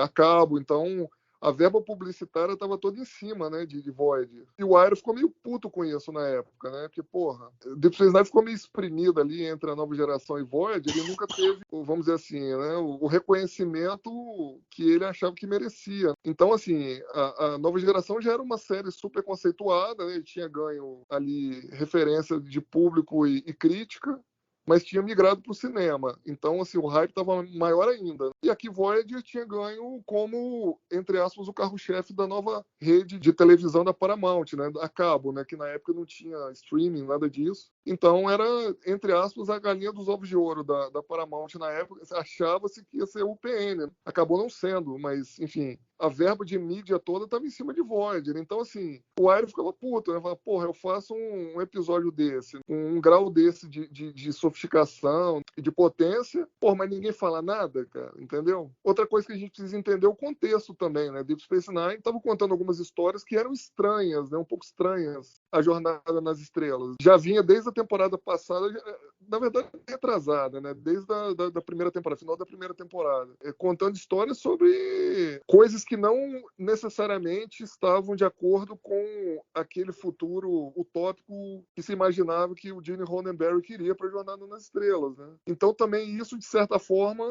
a cabo. Então, a verba publicitária estava toda em cima, né, de Voyager. E o Aira ficou meio puto com isso na época, né? Porque, porra, Deep Space Nine ficou meio espremido ali entre a Nova Geração e Voyager. Ele nunca teve, vamos dizer assim, né, o reconhecimento que ele achava que merecia. Então, assim, a Nova Geração já era uma série super conceituada, né? Ele tinha ganho ali referência de público e crítica, mas tinha migrado para o cinema. Então, assim, o hype estava maior ainda. E aqui Voyager tinha ganho como, entre aspas, o carro-chefe da nova rede de televisão da Paramount, né, a cabo, né, que na época não tinha streaming, nada disso. Então, era, entre aspas, a galinha dos ovos de ouro da Paramount na época. Achava-se que ia ser o UPN. Acabou não sendo, mas, enfim, a verba de mídia toda estava em cima de Voyager. Então, assim, o Aira ficava puto, né? Falava, porra, eu faço um episódio desse, um grau desse de sofisticação, de potência, porra, mas ninguém fala nada, cara, entendeu? Outra coisa que a gente precisa entender é o contexto também, né? Deep Space Nine estava contando algumas histórias que eram estranhas, né? Um pouco estranhas, a Jornada nas Estrelas. Já vinha desde a temporada passada, na verdade, retrasada, né? Desde da primeira temporada, final da primeira temporada, contando histórias sobre coisas que não necessariamente estavam de acordo com aquele futuro utópico que se imaginava que o Gene Roddenberry queria para a Jornada nas Estrelas, né? Então também isso, de certa forma,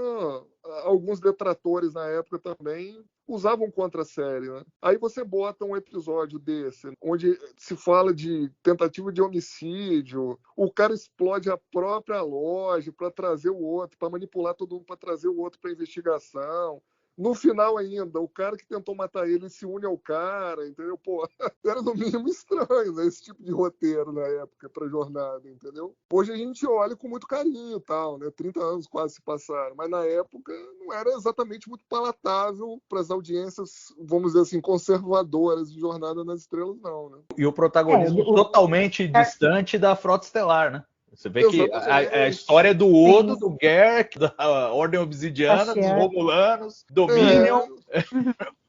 alguns detratores na época também usavam contra a série, né? Aí você bota um episódio desse, onde se fala de tentativa de homicídio, o cara explode a própria loja para trazer o outro, para manipular todo mundo, para trazer o outro para investigação. No final ainda, o cara que tentou matar ele se une ao cara, entendeu? Pô, era no mínimo estranho, né? Esse tipo de roteiro na época pra jornada, entendeu? Hoje a gente olha com muito carinho e tal, né? 30 anos quase se passaram, mas na época não era exatamente muito palatável para as audiências, vamos dizer assim, conservadoras de Jornada nas Estrelas, não, né? E o protagonismo totalmente distante da Frota Estelar, né? Você vê que a história do Odo, do Garrick, da Ordem Obsidiana, dos Romulanos, Dominion,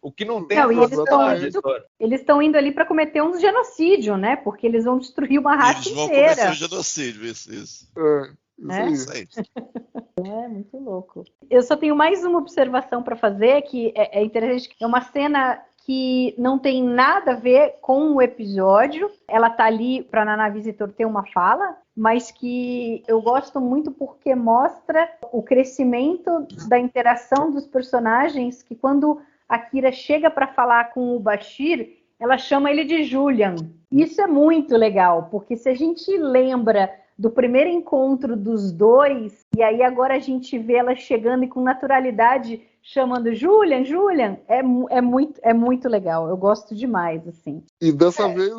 o que não tem eles estão indo ali para cometer um genocídio, né? Porque eles vão destruir uma raça inteira. Eles vão cometer o genocídio, isso. É muito louco. Eu só tenho mais uma observação para fazer, que é interessante. É uma cena que não tem nada a ver com o episódio. Ela tá ali para Nana Visitor ter uma fala, mas que eu gosto muito porque mostra o crescimento da interação dos personagens, que quando a Kira chega para falar com o Bashir, ela chama ele de Julian. Isso é muito legal, porque se a gente lembra do primeiro encontro dos dois, e aí agora a gente vê ela chegando e com naturalidade chamando Julian, é muito legal. Eu gosto demais, assim. E dessa vez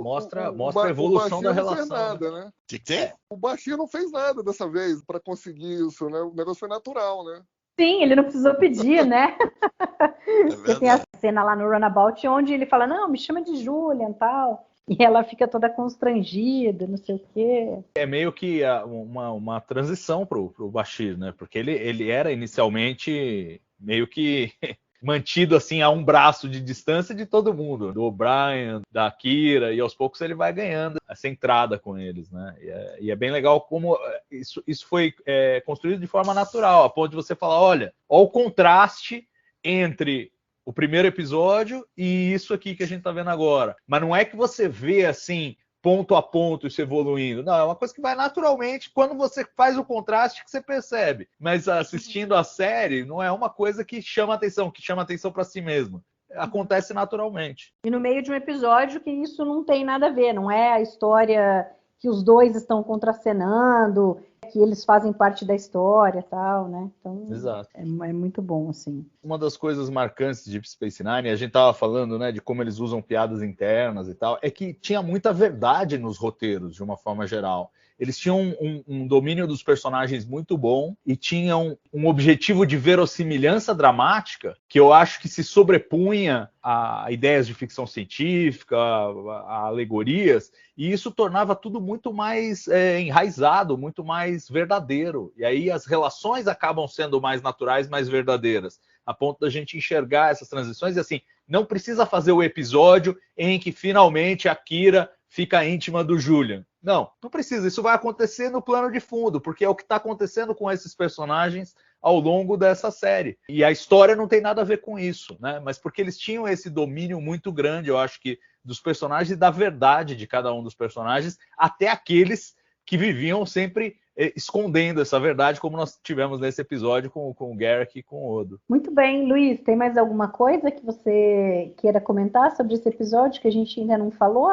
mostra a evolução da relação. Não fez nada, né? Que tem? O Bashir não fez nada dessa vez para conseguir isso, né? O negócio foi natural, né? Sim, ele não precisou pedir, né? Tem a cena lá no Runabout onde ele fala, não, me chama de Julian e tal. E ela fica toda constrangida, não sei o quê. É meio que uma transição pro Bashir, né? Porque ele era inicialmente meio que mantido assim a um braço de distância de todo mundo, do O'Brien, da Kira, e aos poucos ele vai ganhando essa entrada com eles, né? E é bem legal como isso foi construído de forma natural, a ponto de você falar, olha o contraste entre o primeiro episódio e isso aqui que a gente tá vendo agora. Mas não é que você vê assim, ponto a ponto, isso evoluindo. Não, é uma coisa que vai naturalmente, quando você faz o contraste que você percebe. Mas assistindo a série, não é uma coisa que chama atenção para si mesmo. Acontece naturalmente. E no meio de um episódio que isso não tem nada a ver, não é a história que os dois estão contracenando, que eles fazem parte da história e tal, né? Então, exato. É muito bom, assim. Uma das coisas marcantes de Deep Space Nine, a gente tava falando, né, de como eles usam piadas internas e tal, é que tinha muita verdade nos roteiros, de uma forma geral. Eles tinham um domínio dos personagens muito bom e tinham um objetivo de verossimilhança dramática que eu acho que se sobrepunha a ideias de ficção científica, a alegorias, e isso tornava tudo muito mais enraizado, muito mais verdadeiro. E aí as relações acabam sendo mais naturais, mais verdadeiras, a ponto da gente enxergar essas transições. E assim, não precisa fazer o episódio em que finalmente a Kira fica íntima do Julian. Não precisa. Isso vai acontecer no plano de fundo, porque é o que está acontecendo com esses personagens ao longo dessa série. E a história não tem nada a ver com isso, né? Mas porque eles tinham esse domínio muito grande, eu acho que, dos personagens e da verdade de cada um dos personagens, até aqueles que viviam sempre escondendo essa verdade, como nós tivemos nesse episódio com o Garrick e com o Odo. Muito bem, Luiz, tem mais alguma coisa que você queira comentar sobre esse episódio que a gente ainda não falou?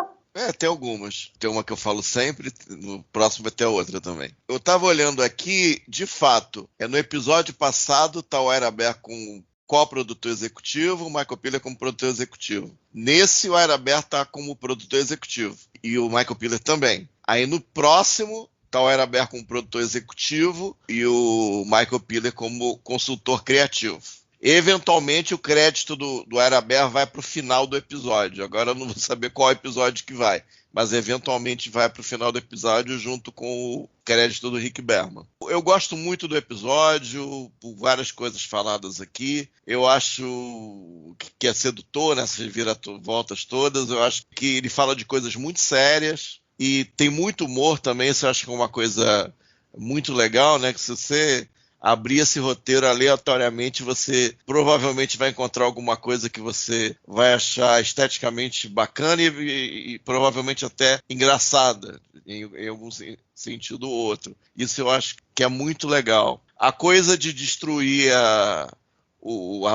Tem algumas. Tem uma que eu falo sempre, no próximo vai ter outra também. Eu tava olhando aqui, de fato, no episódio passado tá o Ira Behr com co-produtor executivo, o Michael Piller como produtor executivo. Nesse, o Ira Behr tá como produtor executivo. E o Michael Piller também. Aí no próximo, tá o Ira Behr como produtor executivo e o Michael Piller como consultor criativo. Eventualmente, o crédito do Ira Behr vai para o final do episódio. Agora eu não vou saber qual episódio que vai, mas eventualmente vai para o final do episódio junto com o crédito do Rick Berman. Eu gosto muito do episódio, por várias coisas faladas aqui. Eu acho que é sedutor nessas reviravoltas todas. Eu acho que ele fala de coisas muito sérias e tem muito humor também. Isso eu acho que é uma coisa muito legal, né? Que se você abrir esse roteiro aleatoriamente, você provavelmente vai encontrar alguma coisa que você vai achar esteticamente bacana e provavelmente até engraçada, em algum sentido ou outro. Isso eu acho que é muito legal. A coisa de destruir a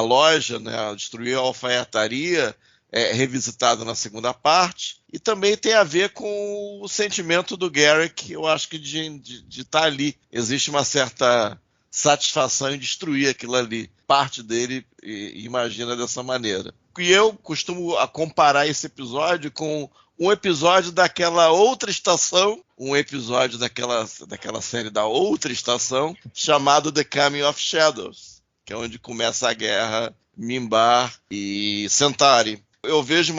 loja, né, destruir a alfaiataria, é revisitada na segunda parte, e também tem a ver com o sentimento do Garrick, eu acho que de estar ali. Existe uma certa satisfação em destruir aquilo ali. Parte dele imagina dessa maneira. E eu costumo comparar esse episódio com um episódio daquela outra estação, um episódio daquela série da outra estação, chamado The Coming of Shadows, que é onde começa a guerra Minbar e Centauri. Eu vejo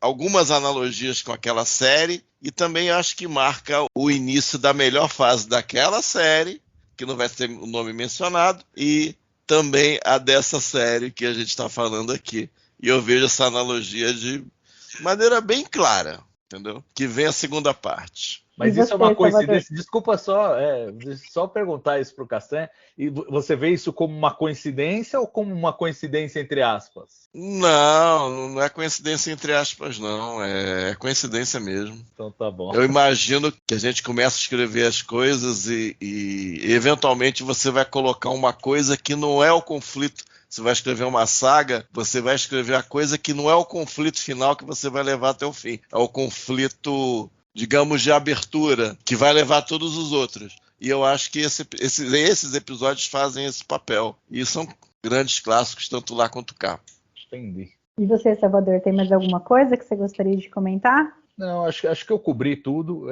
algumas analogias com aquela série e também acho que marca o início da melhor fase daquela série, que não vai ter o nome mencionado, e também a dessa série que a gente está falando aqui. E eu vejo essa analogia de maneira bem clara, entendeu? Que vem a segunda parte. Mas e isso você, é uma coincidência. Salvador? Desculpa só perguntar isso para o Castanha. E você vê isso como uma coincidência ou como uma coincidência entre aspas? Não é coincidência entre aspas, não. É coincidência mesmo. Então tá bom. Eu imagino que a gente começa a escrever as coisas e eventualmente você vai colocar uma coisa que não é o conflito. Você vai escrever uma saga, você vai escrever a coisa que não é o conflito final que você vai levar até o fim. É o conflito, digamos, de abertura, que vai levar todos os outros. E eu acho que esses episódios fazem esse papel. E são grandes clássicos, tanto lá quanto cá. Entendi. E você, Salvador, tem mais alguma coisa que você gostaria de comentar? Não, acho que eu cobri tudo.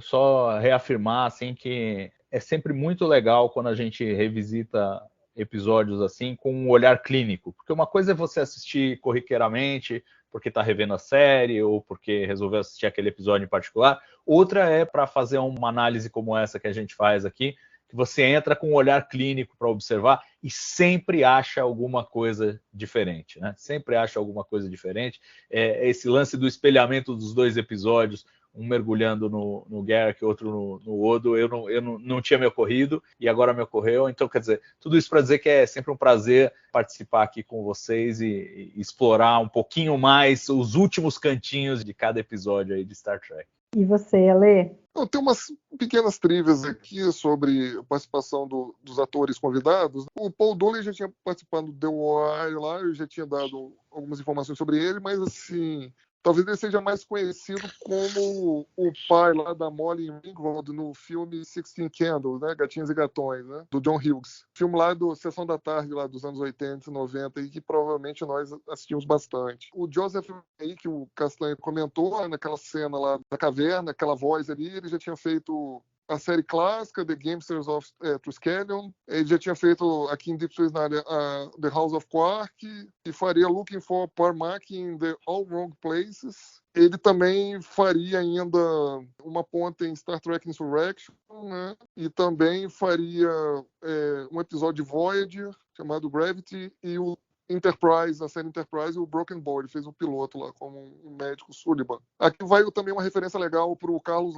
Só reafirmar assim, que é sempre muito legal quando a gente revisita episódios assim com um olhar clínico. Porque uma coisa é você assistir corriqueiramente, porque está revendo a série ou porque resolveu assistir aquele episódio em particular. Outra é para fazer uma análise como essa que a gente faz aqui, que você entra com um olhar clínico para observar e sempre acha alguma coisa diferente, né? Sempre acha alguma coisa diferente. Esse lance do espelhamento dos dois episódios, um mergulhando no Garak e outro no Odo, eu não tinha me ocorrido e agora me ocorreu. Então, quer dizer, tudo isso para dizer que é sempre um prazer participar aqui com vocês e explorar um pouquinho mais os últimos cantinhos de cada episódio aí de Star Trek. E você, Ale? Eu tenho umas pequenas trivias aqui sobre a participação dos atores convidados. O Paul Dooley já tinha participado do The Wire lá, eu já tinha dado algumas informações sobre ele, mas assim, talvez ele seja mais conhecido como o pai lá da Molly Ringwald no filme 16 Candles, né? Gatinhos e Gatões, né? Do John Hughes. Filme lá do Sessão da Tarde, lá dos anos 80 e 90, e que provavelmente nós assistimos bastante. O Joseph aí, que o Castanho comentou, naquela cena lá da caverna, aquela voz ali, ele já tinha feito a série clássica, The Gamesters of Triskelion. Ele já tinha feito aqui em Deep Space Nine The House of Quark e faria Looking for Parmack in the All Wrong Places. Ele também faria ainda uma ponta em Star Trek Insurrection, né? E também faria um episódio de Voyager chamado Gravity e o Enterprise, a série Enterprise, o Broken Boy, ele fez um piloto lá como um médico Sullivan. Aqui vai também uma referência legal para o Carlos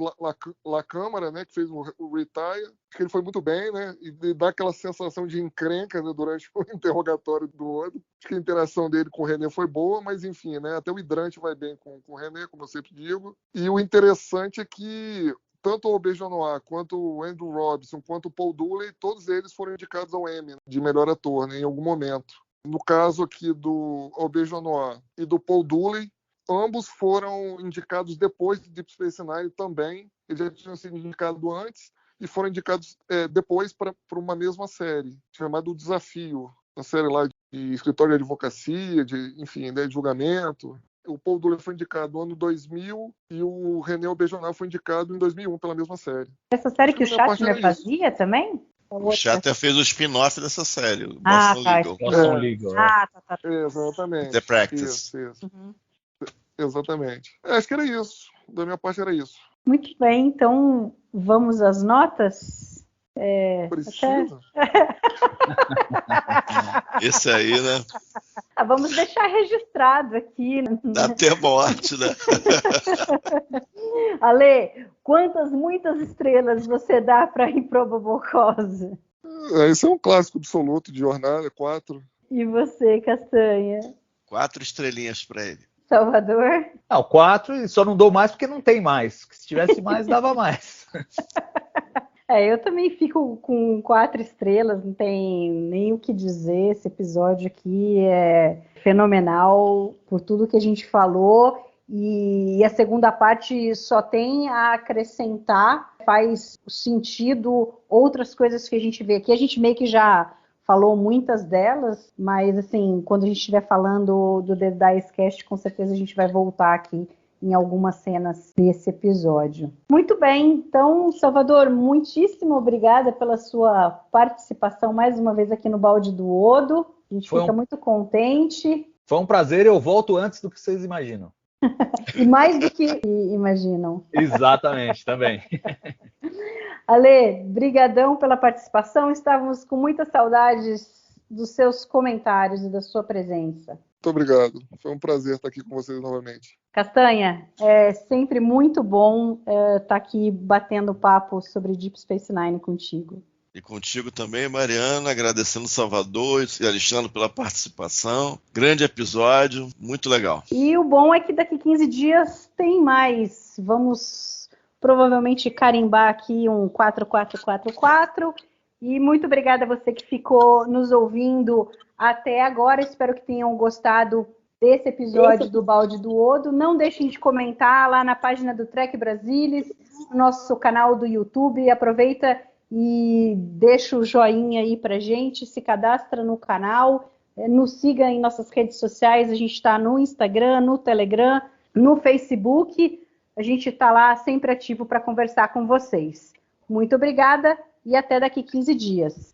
Lacâmara, né, que fez o Retire. Acho que ele foi muito bem, né, e dá aquela sensação de encrenca, né, durante o interrogatório do Odo. Acho que a interação dele com o René foi boa, mas enfim, né, até o hidrante vai bem com o René, como eu sempre digo. E o interessante é que tanto o Auberjonois, quanto o Andrew Robinson, quanto o Paul Dooley, todos eles foram indicados ao Emmy de melhor ator, né, em algum momento. No caso aqui do Auberjonois e do Paul Dooley, ambos foram indicados depois de Deep Space Nine também. Eles já tinham sido indicados antes e foram indicados depois para uma mesma série, chamada O Desafio, uma série lá de escritório de advocacia, enfim, de julgamento. O Paul Dooley foi indicado no ano 2000 e o René Auberjonois foi indicado em 2001 pela mesma série. Essa série que o Shatner fazia também? O Shatner fez o spin-off dessa série, o Boston Legal. Boston Legal. Tá. Exatamente. The Practice. Isso. Uhum. Exatamente. Acho que era isso. Da minha parte era isso. Muito bem, então vamos às notas? Precisa. Esse aí, né? Vamos deixar registrado aqui. Dá até morte, né? Ale, muitas estrelas você dá para Improbable Cause? Esse é um clássico absoluto de jornada, 4. E você, Castanha? 4 estrelinhas para ele. Salvador? Não, 4 e só não dou mais porque não tem mais. Se tivesse mais, dava mais. Eu também fico com 4 estrelas, não tem nem o que dizer. Esse episódio aqui é fenomenal por tudo que a gente falou. E a segunda parte só tem a acrescentar, faz sentido outras coisas que a gente vê aqui. A gente meio que já falou muitas delas, mas assim, quando a gente estiver falando do The Dice Cast, com certeza a gente vai voltar aqui em algumas cenas desse episódio. Muito bem, então, Salvador, muitíssimo obrigada pela sua participação mais uma vez aqui no Balde do Odo. A gente fica muito contente. Foi um prazer, eu volto antes do que vocês imaginam. E mais do que imaginam. Exatamente, também. Ale, brigadão pela participação. Estávamos com muitas saudades dos seus comentários e da sua presença. Muito obrigado. Foi um prazer estar aqui com vocês novamente. Castanha, é sempre muito bom estar aqui batendo papo sobre Deep Space Nine contigo. E contigo também, Mariana, agradecendo Salvador e Alexandre pela participação. Grande episódio, muito legal. E o bom é que daqui 15 dias tem mais. Vamos provavelmente carimbar aqui um 4444. E muito obrigada a você que ficou nos ouvindo até agora. Espero que tenham gostado desse episódio do Balde do Odo. Não deixem de comentar lá na página do Trek Brasilis, no nosso canal do YouTube. Aproveita e deixa o joinha aí pra gente, se cadastra no canal, nos siga em nossas redes sociais. A gente está no Instagram, no Telegram, no Facebook. A gente está lá sempre ativo para conversar com vocês. Muito obrigada e até daqui 15 dias.